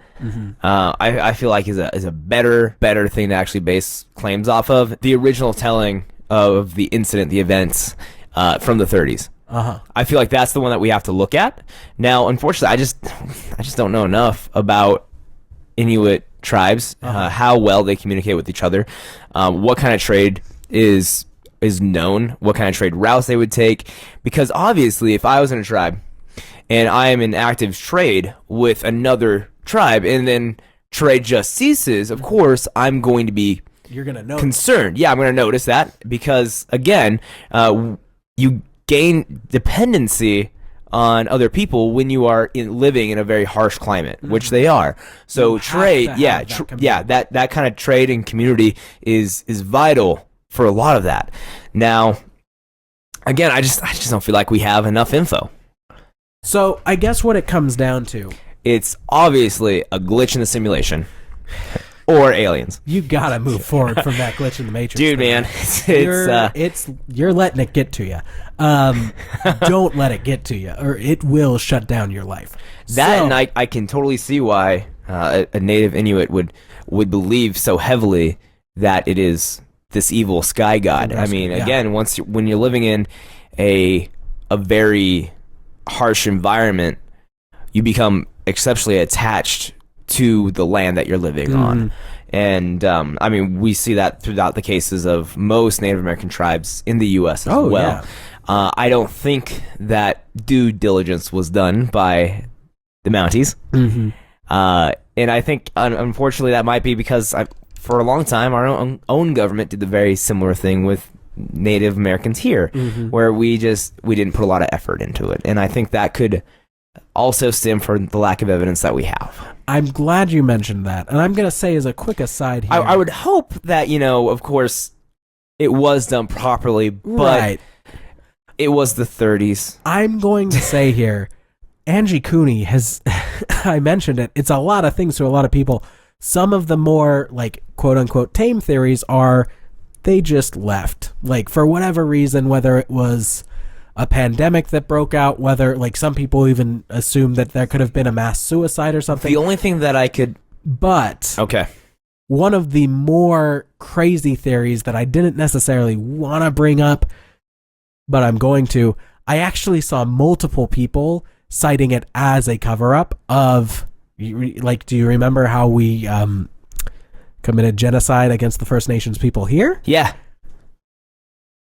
I feel like is a better thing to actually base claims off of. The original telling of the incident, the events from the 30s. I feel like that's the one that we have to look at. Now, unfortunately, I just don't know enough about Inuit tribes, how well they communicate with each other, what kind of trade is known, what kind of trade routes they would take. Because obviously, if I was in a tribe and I am in active trade with another tribe and then trade just ceases, of course, I'm going to be concerned. Yeah, I'm going to notice that because, again, you gain dependency on other people when you are living in a very harsh climate, which they are. So trade, that kind of trade and community is vital for a lot of that. Now, again, I just don't feel like we have enough info.
So I guess what it comes down to,
it's obviously a glitch in the simulation. Or aliens.
You gotta move forward from that glitch in the Matrix.
Dude, man.
You're letting it get to you. Don't let it get to you, or it will shut down your life.
And I can totally see why a native Inuit would believe so heavily that it is this evil sky god. I mean, again, when you're living in a very harsh environment, you become exceptionally attached to the land that you're living on. And I mean, we see that throughout the cases of most Native American tribes in the U.S. as well. Yeah. I don't think that due diligence was done by the Mounties. And I think, unfortunately, that might be because for a long time, our own government did the very similar thing with Native Americans here, where we didn't put a lot of effort into it. And I think that could also stem from the lack of evidence that we have.
I'm glad you mentioned that. And I'm going to say as a quick aside here,
I would hope that, of course, it was done properly, but it was the 30s.
I'm going to say here, Angikuni has, I mentioned it, it's a lot of things to a lot of people. Some of the more, like, quote-unquote tame theories are they just left. Like, for whatever reason, whether it was a pandemic that broke out, whether, like, some people even assume that there could have been a mass suicide or something.
The only thing that I could...
But...
Okay.
One of the more crazy theories that I didn't necessarily want to bring up, but I'm going to, I actually saw multiple people citing it as a cover-up of... Like, do you remember how we kind committed genocide against the First Nations people here.
Yeah.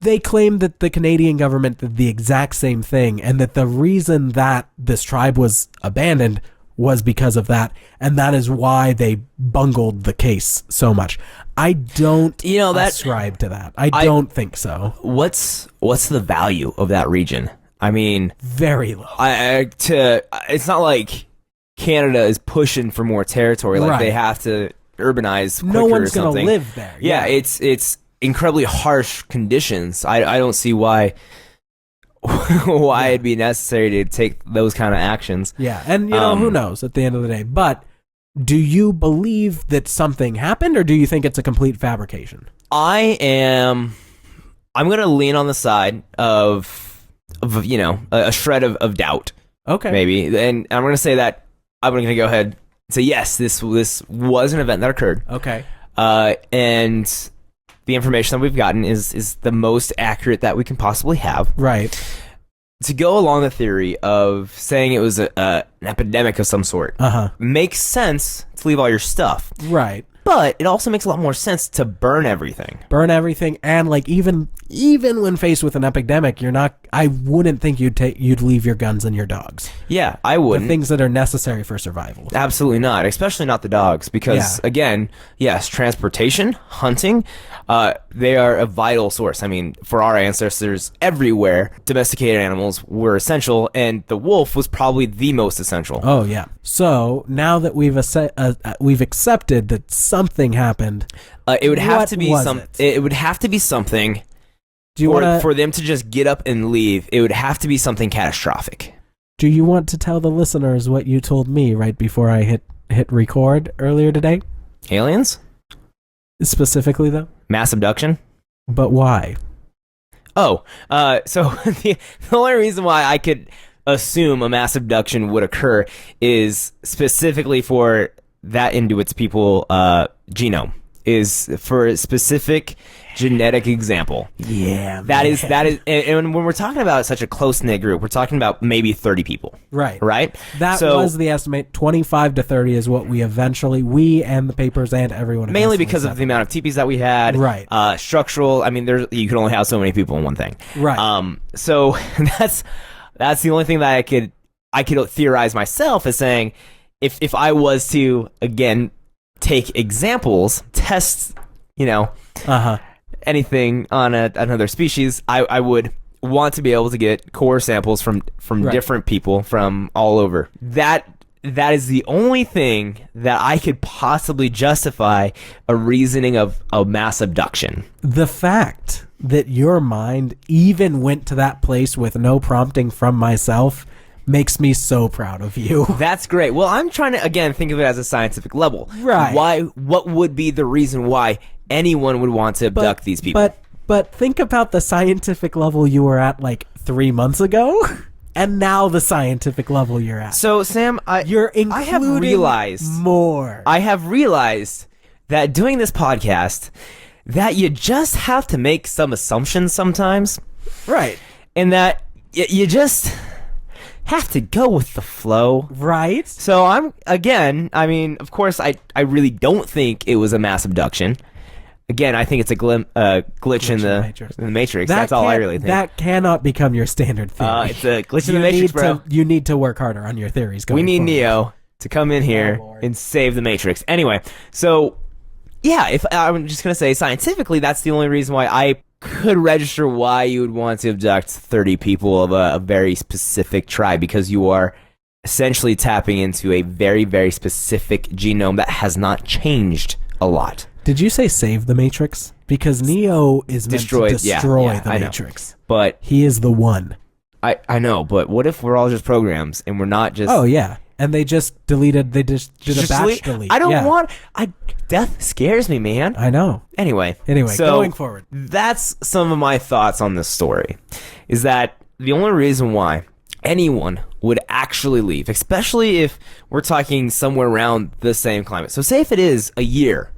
They claim that the Canadian government did the exact same thing, and that the reason that this tribe was abandoned was because of that, and that is why they bungled the case so much. I don't ascribe to that. I don't think so.
What's the value of that region? I mean,
very low.
It's not like Canada is pushing for more territory, like they have to urbanize quicker.
No one's
going to
live there.
Yeah, it's incredibly harsh conditions. I don't see why it'd be necessary to take those kind of actions.
Yeah, and who knows at the end of the day. But do you believe that something happened, or do you think it's a complete fabrication? I'm
going to lean on the side of a shred of doubt.
Okay.
Maybe. And I'm going to say that I'm going to go ahead and say, yes, this was an event that occurred.
Okay.
And the information that we've gotten is the most accurate that we can possibly have.
Right.
To go along the theory of saying it was an epidemic of some sort makes sense to leave all your stuff.
Right.
But it also makes a lot more sense to burn everything. And
like even when faced with an epidemic, I wouldn't think you'd leave your guns and your dogs.
Yeah, I wouldn't.
The things that are necessary for survival.
Absolutely not, especially not the dogs, because again, yes, transportation, hunting, they are a vital source. I mean, for our ancestors everywhere, domesticated animals were essential, and the wolf was probably the most essential.
Oh yeah. So now that we've accepted that something happened,
it would have to be It would have to be something. For them to just get up and leave, it would have to be something catastrophic.
Do you want to tell the listeners what you told me right before I hit record earlier today?
Aliens?
Specifically, though?
Mass abduction?
But why?
Oh, so the only reason why I could assume a mass abduction would occur is specifically for that Inuit people genome, is for a specific genetic example.
Yeah,
that is, and when we're talking about such a close-knit group, we're talking about maybe 30 people.
Right.
That
was the estimate. 25 to 30 is what we and the papers and everyone
mainly because of the amount of teepees that we had.
Right.
Structural. I mean, you could only have so many people in one thing.
Right.
So that's the only thing that I could theorize myself as saying, if I was to again take examples, test, anything on another species, I would want to be able to get core samples from different people from all over. That is the only thing that I could possibly justify a reasoning of a mass abduction.
The fact that your mind even went to that place with no prompting from myself makes me so proud of you.
That's great. Well, I'm trying to, again, think of it as a scientific level.
Right.
What would be the reason why anyone would want to abduct these people?
But think about the scientific level you were at like 3 months ago, and now the scientific level you're at.
So, Sam, I have realized
more.
I have realized that doing this podcast, that you just have to make some assumptions sometimes.
Right.
And that you just have to go with the flow.
Right.
So of course, I really don't think it was a mass abduction. Again, I think it's a glitch in the Matrix. That's all I really think.
That cannot become your standard theory.
It's a glitch in the Matrix, bro.
You need to work harder on your theories going
We need
forward.
Neo to come in here and save the Matrix. Anyway, so yeah, if I'm just going to say scientifically, that's the only reason why I could register why you would want to abduct 30 people of a very specific tribe, because you are essentially tapping into a very, very specific genome that has not changed a lot.
Did you say save the Matrix? Because Neo is meant to destroy the Matrix.
But
he is the one.
I know, but what if we're all just programs and we're not just...
Oh, yeah. And they just deleted, they just did a batch delete.
I don't want... Death scares me, man.
I know.
Anyway,
so going forward.
That's some of my thoughts on this story. Is that the only reason why anyone would actually leave, especially if we're talking somewhere around the same climate. So say if it is a year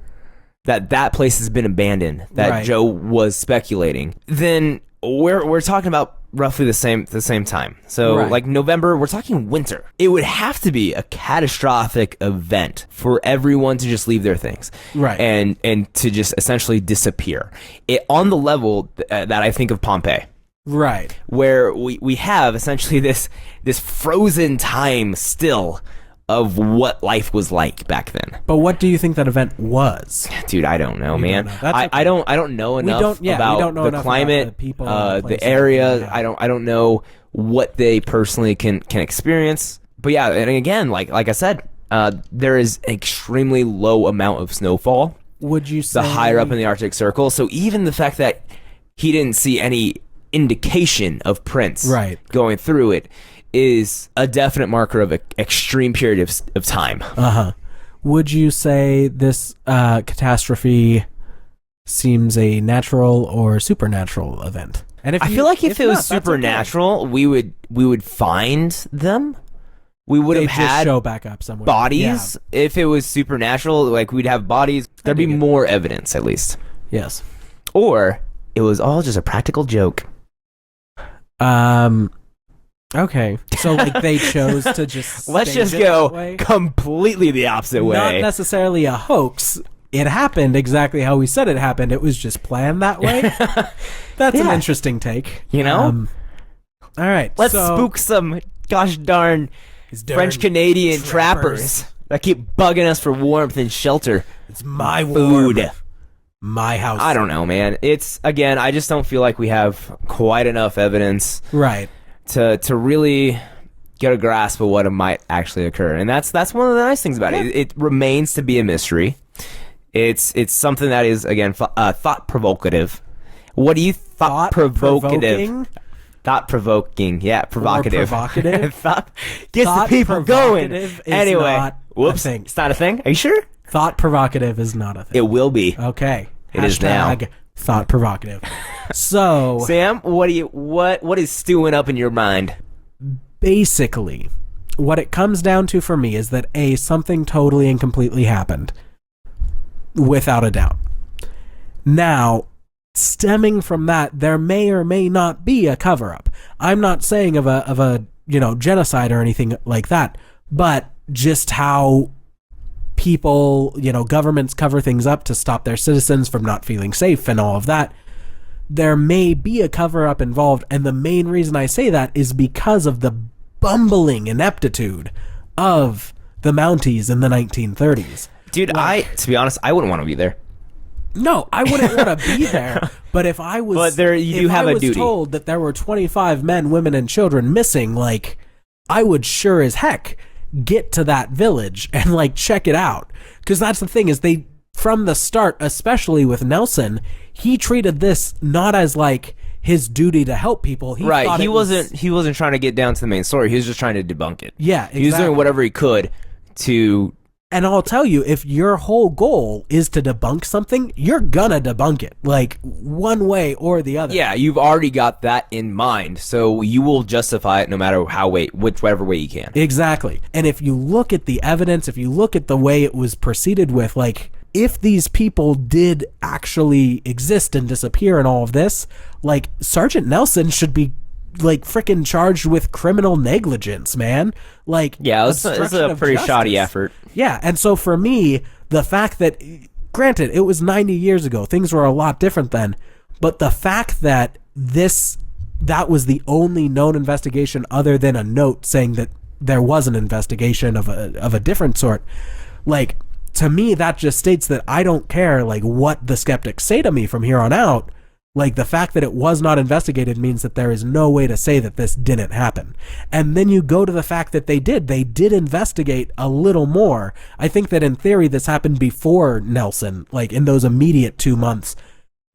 that place has been abandoned, that Joe was speculating, then we're talking about roughly the same time. So
Right.
like November, we're talking winter. It would have to be a catastrophic event for everyone to just leave their things,
Right.
and to just essentially disappear. On the level that I think of Pompeii,
Right.
where we have essentially this frozen time still of what life was like back then.
But what do you think that event was?
Dude, I don't know, man.
don't know. That's okay.
I don't know enough
we
about
don't know
the
enough
climate,
about the people, and the
the
places.
area.
Yeah.
I don't know what they personally can experience. But yeah, and again, like I said, there is an extremely low amount of snowfall
Would you say
the higher up in the Arctic Circle. So even the fact that he didn't see any indication of prints
Right.
going through it is a definite marker of an extreme period of time.
Would you say this catastrophe seems a natural or supernatural event? And
I feel like if it was
not, that's okay.
supernatural, we would find them. We would
They'd
have
just
had
show back up somewhere.
bodies. If it was supernatural, like we'd have bodies. There'd be
dig it.
more evidence, at least.
Yeah. Yes.
Or it was all just a practical joke.
Okay. So like they chose to just
Let's
stage
just
it
go
that way?
completely the opposite
Not
way.
necessarily a hoax. It happened exactly how we said it happened. It was just planned that way. That's an
Yeah.
interesting take.
You know?
All right.
Let's
so,
spook some gosh darn
these darn
French Canadian trappers that keep bugging us for warmth and shelter.
It's my
Food.
warm, my house.
I don't know, man. It's again, I just don't feel like we have quite enough evidence
Right.
to really get a grasp of what might actually occur, and that's one of the nice things about it. It remains to be a mystery. It's something that is again thought provocative. What do you thought provocative? Thought provoking, yeah, provocative.
provocative?
Thought gets the
Thought
people going.
provocative is
Anyway,
not a
whoops,
thing.
it's not a thing. Are you sure?
Thought provocative is not a thing.
It will be.
Okay.
It is now.
Thought provocative. So
Sam, what is stewing up in your mind?
basically, what it comes down to for me is that something totally and completely happened, without a doubt. Now, stemming from that, there may or may not be a cover-up. I'm not saying of a genocide or anything like that, but just how people, governments cover things up to stop their citizens from not feeling safe and all of that. There may be a cover-up involved, and the main reason I say that is because of the bumbling ineptitude of the Mounties in the 1930s.
Dude, to be honest, I wouldn't want to be there.
No, I wouldn't want to be there. But if I was,
But there, you do have a duty.
told that there were 25 men, women, and children missing, like, I would sure as heck get to that village and like check it out. Because that's the thing, is they, from the start, especially with Nelson, he treated this not as like his duty to help people. He
Right,
thought
he
it
wasn't trying to get down to the main story. He was just trying to debunk it.
Yeah,
He was doing whatever he could to.
And I'll tell you, if your whole goal is to debunk something, you're gonna debunk it, like one way or the other.
Yeah, you've already got that in mind, so you will justify it no matter whichever way you can.
Exactly. And if you look at the evidence, if you look at the way it was proceeded with, like, if these people did actually exist and disappear and all of this, like, Sergeant Nelson should be like freaking charged with criminal negligence, man. Like,
Yeah, it's
obstruction
a
of
pretty shoddy
justice.
effort.
Yeah, and so for me, the fact that, granted, it was 90 years ago, things were a lot different then, but the fact that that was the only known investigation other than a note saying that there was an investigation of a different sort, like, to me, that just states that I don't care, like, what the skeptics say to me from here on out. Like, the fact that it was not investigated means that there is no way to say that this didn't happen. And then you go to the fact that they did investigate a little more. I think that in theory this happened before Nelson, like in those immediate 2 months.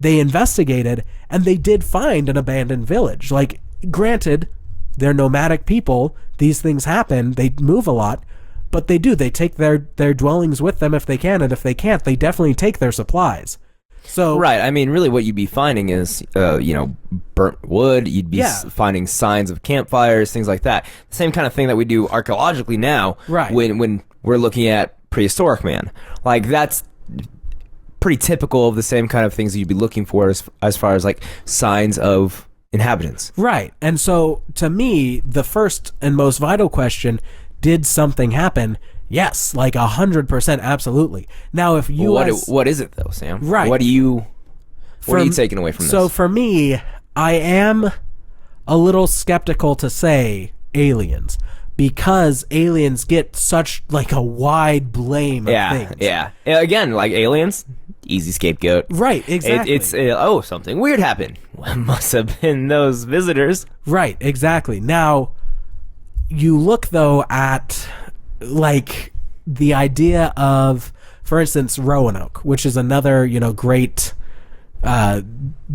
They investigated and they did find an abandoned village. Like, granted, they're nomadic people. These things happen. They move a lot. But they take their dwellings with them if they can. And if they can't, they definitely take their supplies. So,
Right, I mean, really what you'd be finding is, burnt wood, you'd be finding signs of campfires, things like that. The same kind of thing that we do archaeologically now,
Right.
when we're looking at prehistoric man. Like, that's pretty typical of the same kind of things that you'd be looking for as far as, like, signs of inhabitants.
Right. And so, to me, the first and most vital question, did something happen? Yes, like 100%, absolutely. Now, if you...
What is it, though, Sam?
Right.
What are you taking away from this?
So, for me, I am a little skeptical to say aliens, because aliens get such, like, a wide blame of things.
Yeah. Again, like aliens, easy scapegoat.
Right, exactly.
It's something weird happened. Well, it must have been those visitors.
Right, exactly. Now, you look, though, at, like, the idea of, for instance, Roanoke, which is another, great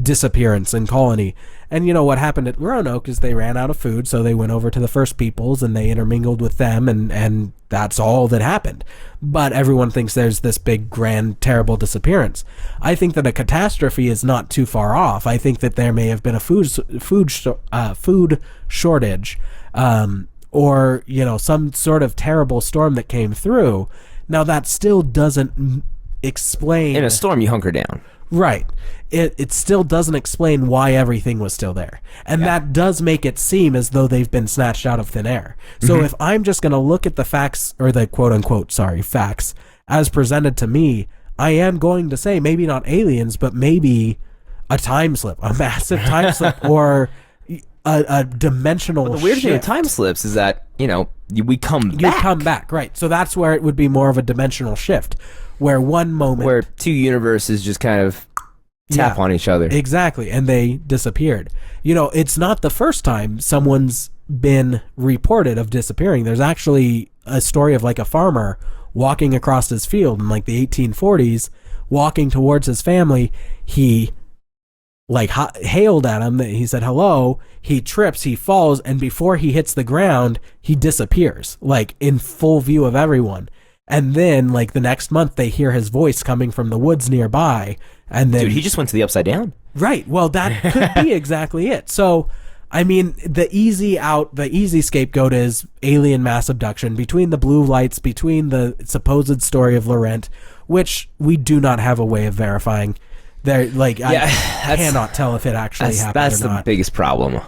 disappearance in colony. And what happened at Roanoke is they ran out of food, so they went over to the First Peoples and they intermingled with them, and that's all that happened. But everyone thinks there's this big, grand, terrible disappearance. I think that a catastrophe is not too far off. I think that there may have been a food shortage, or some sort of terrible storm that came through. Now that still doesn't explain.
In a storm, you hunker down.
Right. It still doesn't explain why everything was still there. And that does make it seem as though they've been snatched out of thin air. So if I'm just going to look at the facts, or the quote-unquote, facts, as presented to me, I am going to say maybe not aliens, but maybe a time slip, a massive time slip, or a dimensional shift.
The weird thing with time slips is that, we come back.
You come back, right. So that's where it would be more of a dimensional shift, where one moment...
Where two universes just kind of tap on each other.
Exactly, and they disappeared. It's not the first time someone's been reported of disappearing. There's actually a story of, like, a farmer walking across his field in, like, the 1840s, walking towards his family. He... hailed at him. He said hello. He trips, he falls, and before he hits the ground, he disappears, like, in full view of everyone. And then, like, the next month, they hear his voice coming from the woods nearby. And then,
dude, he just went to the upside down.
Right. Well, that could be exactly it. So, I mean, the easy scapegoat is alien mass abduction, between the blue lights, between the supposed story of Laurent, which we do not have a way of verifying. I cannot tell if it actually happened or not. That's the
biggest problem.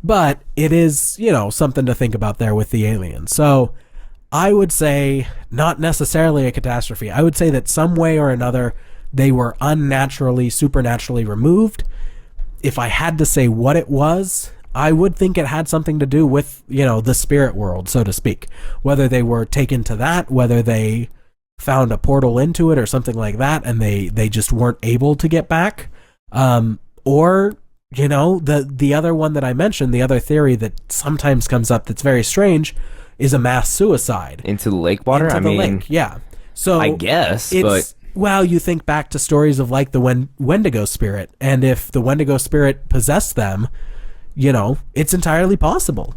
But it is, something to think about there with the aliens. So I would say not necessarily a catastrophe. I would say that some way or another they were supernaturally removed. If I had to say what it was, I would think it had something to do with, the spirit world, so to speak. Whether they were taken to that, whether they found a portal into it or something like that, and they just weren't able to get back. Or, the other one that I mentioned, the other theory that sometimes comes up that's very strange, is a mass suicide.
Into the lake water?
Lake, yeah. So
I guess, but...
Well, you think back to stories of, like, the Wendigo spirit, and if the Wendigo spirit possessed them, it's entirely possible.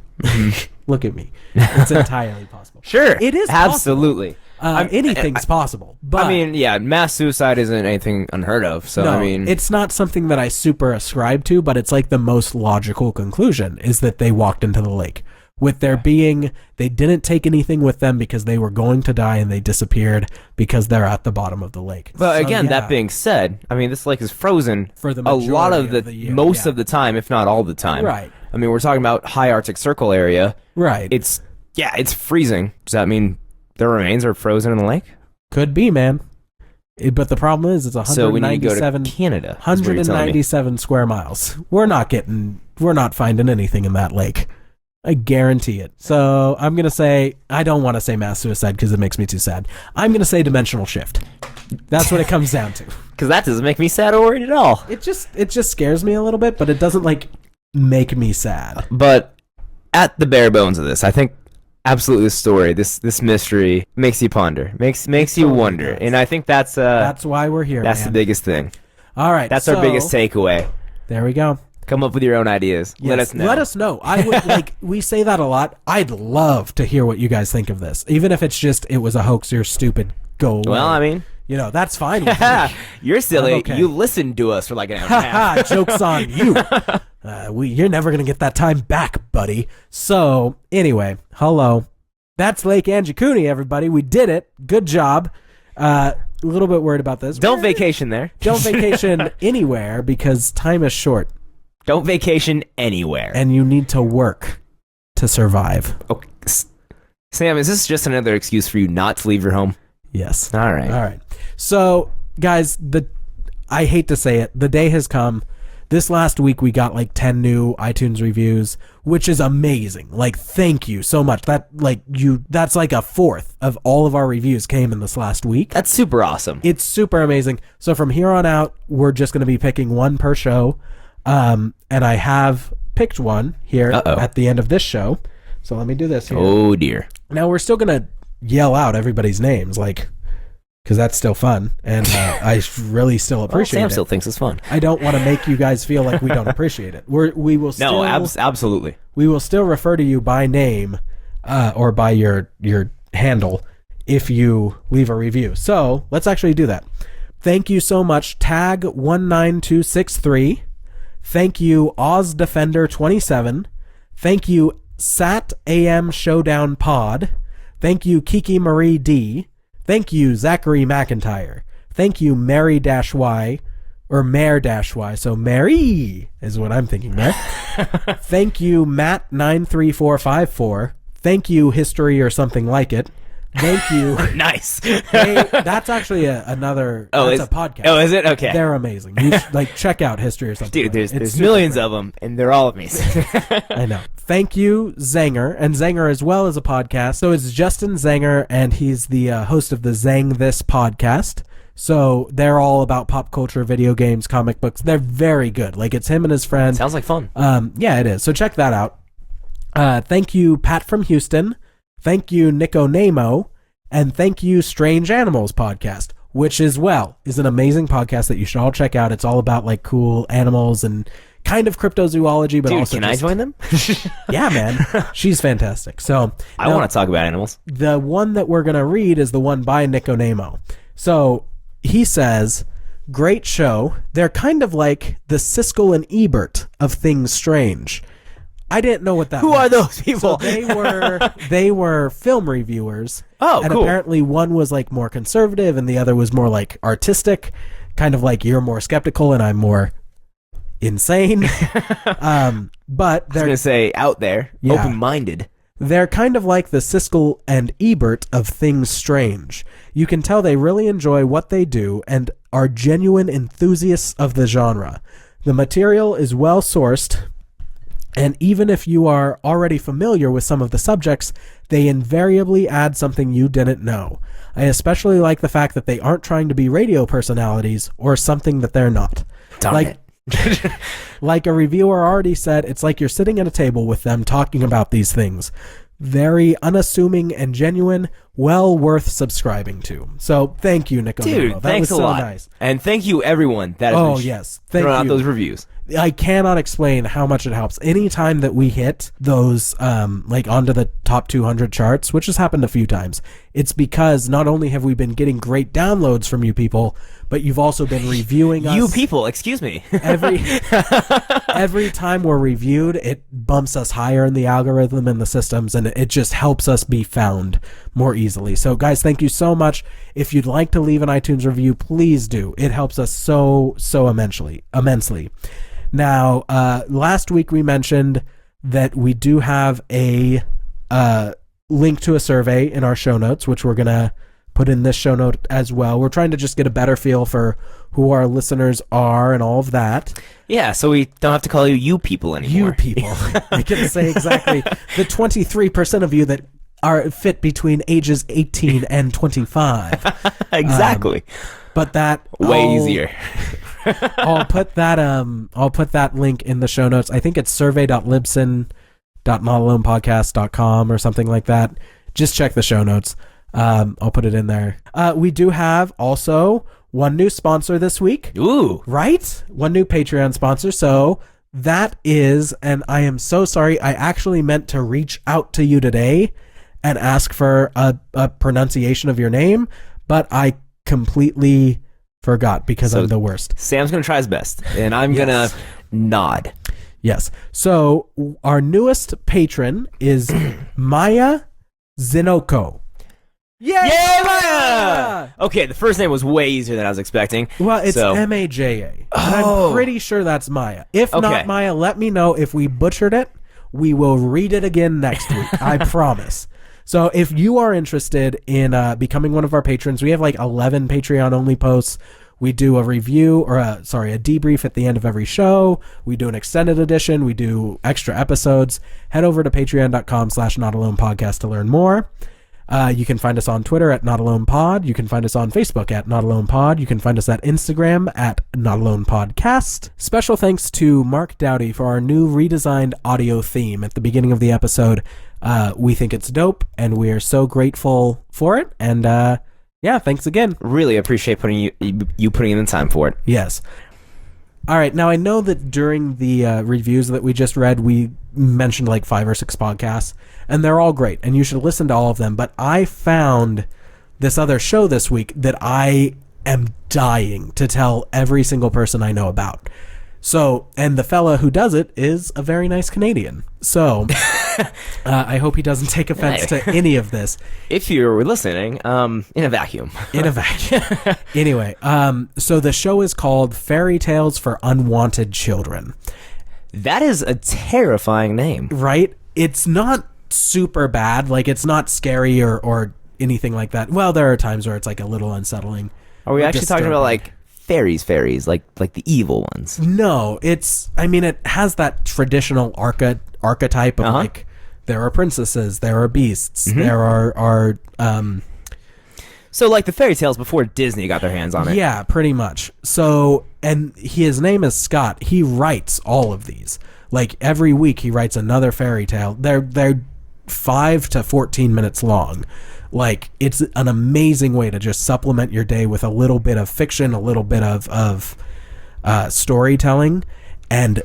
Look at me. It's entirely possible.
Sure.
It is
absolutely.
Anything's possible. But
mass suicide isn't anything unheard of. So,
no, it's not something that I super ascribe to, but it's like the most logical conclusion is that they walked into the lake. With there being, they didn't take anything with them because they were going to die, and they disappeared because they're at the bottom of the lake.
But again, that being said, this lake is frozen
for the
a lot of the
year,
most of the time, if not all the time.
Right.
We're talking about high Arctic Circle area.
Right.
It's freezing. Does that mean their remains are frozen in the lake?
Could be, man. But the problem is, it's 197.
So we need to go to Canada.
197 square miles. We're not finding anything in that lake. I guarantee it. So I'm going to say, I don't want to say mass suicide because it makes me too sad. I'm going to say dimensional shift. That's what it comes down to.
Because that doesn't make me sad or worried at all.
It just scares me a little bit, but it doesn't, like, make me sad.
But at the bare bones of this, I think absolutely this story, this mystery makes you ponder, makes you wonder. And I think that's
why we're here,
That's
man.
the biggest thing.
All right.
That's our biggest takeaway.
There we go.
Come up with your own ideas.
Yes,
let us know.
I would we say that a lot. I'd love to hear what you guys think of this. Even if it's just, it was a hoax, you're stupid, go away.
Well,
that's fine with me.
You're silly.
Okay.
You listened to us for like an hour and a half.
Joke's on you. You're never going to get that time back, buddy. So, anyway, hello. That's Lake Angikuni, everybody. We did it. Good job. A little bit worried about this.
Don't vacation there.
Don't vacation anywhere because time is short.
Don't vacation anywhere.
And you need to work to survive.
Okay. Sam, is this just another excuse for you not to leave your home?
Yes.
All right.
So, guys, I hate to say it, the day has come. This last week we got like 10 new iTunes reviews, which is amazing. Like, thank you so much. That's like a fourth of all of our reviews came in this last week.
That's super awesome.
It's super amazing. So from here on out, we're just going to be picking one per show. And I have picked one here at the end of this show. So let me do this here.
Oh dear.
Now we're still going to yell out everybody's names, like, because that's still fun, and I really still appreciate
Sam
it.
still thinks it's fun.
I don't want to make you guys feel like we don't appreciate it. We will still...
No, absolutely.
We will still refer to you by name or by your handle if you leave a review. So let's actually do that. Thank you so much, Tag19263. Thank you, OzDefender27. Thank you, Sat AM Showdown Pod. Thank you, Kiki Marie D. Thank you, Zachary McIntyre. Thank you, Mary-Y, or Mare-Y. So Mary is what I'm thinking there. Thank you, Matt93454. Thank you, History or Something Like It. Thank you.
Nice.
That's actually another. That's a podcast.
Oh, is it? Okay.
They're amazing. You should, check out History or Something.
Dude,
Like
there's millions of them, and they're all amazing.
I know. Thank you, Zanger, and Zanger as well as a podcast. So it's Justin Zanger, and he's the host of the Zang This podcast. So they're all about pop culture, video games, comic books. They're very good. Like, it's him and his friend.
Sounds like fun.
Yeah, it is. So check that out. Thank you, Pat from Houston. Thank you, Nico Nemo. And thank you, Strange Animals podcast, which is an amazing podcast that you should all check out. It's all about like cool animals and kind of cryptozoology, but
Dude,
also
can I join them?
Yeah, man. She's fantastic. So
I want to talk about animals.
The one that we're going to read is the one by Nico Nemo. So he says, great show. They're kind of like the Siskel and Ebert of Things Strange. I didn't know what that
Who
meant.
are those people?
So they were film reviewers.
Oh,
and
cool.
Apparently one was like more conservative and the other was more like artistic, kind of like you're more skeptical and I'm more insane. But
I was going to say out there, open-minded.
They're kind of like the Siskel and Ebert of Things Strange. You can tell they really enjoy what they do and are genuine enthusiasts of the genre. The material is well sourced, and even if you are already familiar with some of the subjects, they invariably add something you didn't know. I especially like the fact that they aren't trying to be radio personalities or something that they're not.
Darn it.
Like a reviewer already said, it's like you're sitting at a table with them talking about these things. Very unassuming and genuine, well worth subscribing to. So thank you, Nico.
Dude, thanks a lot.
Nice.
And thank you, everyone that has been throwing out those reviews.
I cannot explain how much it helps. Anytime that we hit those, onto the top 200 charts, which has happened a few times, it's because not only have we been getting great downloads from you people, but you've also been reviewing us.
You people, excuse me.
Every time we're reviewed, it bumps us higher in the algorithm and the systems, and it just helps us be found more easily. So, guys, thank you so much. If you'd like to leave an iTunes review, please do. It helps us so immensely. Now, last week we mentioned that we do have a link to a survey in our show notes, which we're going to put in this show note as well. We're trying to just get a better feel for who our listeners are and all of that.
Yeah, so we don't have to call you people anymore.
You people. I can say exactly the 23% of you that are fit between ages 18 and 25.
Exactly.
But that
way easier.
I'll put that link in the show notes. I think it's survey.libsyn.notalonepodcast.com or something like that. Just check the show notes. I'll put it in there. We do have also one new sponsor this week.
Ooh.
Right? One new Patreon sponsor. So that is, and I am so sorry, I actually meant to reach out to you today and ask for a pronunciation of your name, but I completely forgot because I'm the worst.
Sam's going to try his best, and I'm going to nod.
Yes. So our newest patron is Maya Zinoko.
Yay, Maya! Okay, the first name was way easier than I was expecting.
Well, it's
so.
Maja.
Oh.
I'm pretty sure that's Maya. If
Okay.
not Maya, let me know. If we butchered it, we will read it again next week. I promise. So if you are interested in becoming one of our patrons, we have like 11 Patreon-only posts. We do a review, or a debrief at the end of every show. We do an extended edition. We do extra episodes. Head over to patreon.com/notalonepodcast to learn more. You can find us on Twitter at notalonepod. You can find us on Facebook at notalonepod. You can find us at Instagram at notalonepodcast. Special thanks to Mark Dowdy for our new redesigned audio theme at the beginning of the episode. We think it's dope, and we are so grateful for it. And yeah, thanks again.
Really appreciate putting you putting in the time for it.
Yes. All right. Now, I know that during the reviews that we just read, we mentioned like 5 or 6 podcasts, and they're all great, and you should listen to all of them. But I found this other show this week that I am dying to tell every single person I know about. So, and the fella who does it is a very nice Canadian. So, I hope he doesn't take offense to any of this.
If you're listening, in a vacuum.
In a vacuum. Anyway, so the show is called Fairy Tales for Unwanted Children.
That is a terrifying name.
Right? It's not super bad. Like, it's not scary or anything like that. Well, there are times where it's like a little unsettling.
Are we actually talking about like fairies, like the evil ones?
No, it has that traditional archetype of like, there are princesses, there are beasts, there are
so like the fairy tales before Disney got their hands on it.
Yeah, pretty much. So, and his name is Scott. He writes all of these. Like, every week he writes another fairy tale. They're 5 to 14 minutes long. Like, it's an amazing way to just supplement your day with a little bit of fiction, a little bit of storytelling. And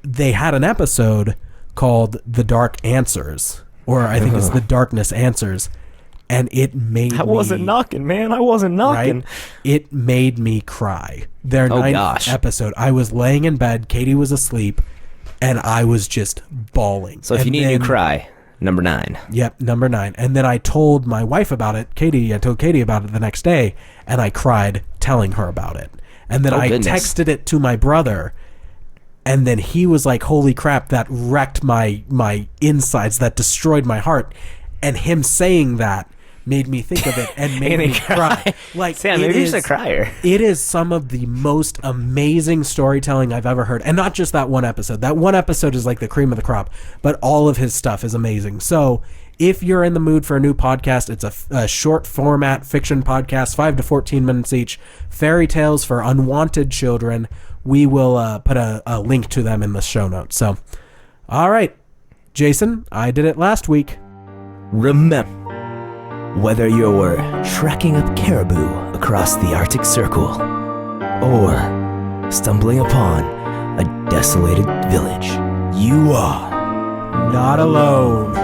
they had an episode called The Dark Answers, or I think it's The Darkness Answers. And it made me...
I wasn't knocking, man. I wasn't knocking.
Right? It made me cry. Their ninth episode. I was laying in bed. Katie was asleep. And I was just bawling.
So if you need to cry, number 9.
Yep, number 9. And then I told my wife about it. I told Katie about it the next day. And I cried telling her about it. And then I texted it to my brother. And then he was like, holy crap, that wrecked my insides. That destroyed my heart. And him saying that made me think of it and made me cry. Like,
Sam, maybe you're just a crier.
It is some of the most amazing storytelling I've ever heard. And not just that one episode. That one episode is like the cream of the crop. But all of his stuff is amazing. So if you're in the mood for a new podcast, it's a short format fiction podcast, 5 to 14 minutes each. Fairy Tales for Unwanted Children. We will put a link to them in the show notes. So, all right. Jason, I did it last week.
Remember, whether you're tracking up caribou across the Arctic Circle or stumbling upon a desolated village, you are
not alone.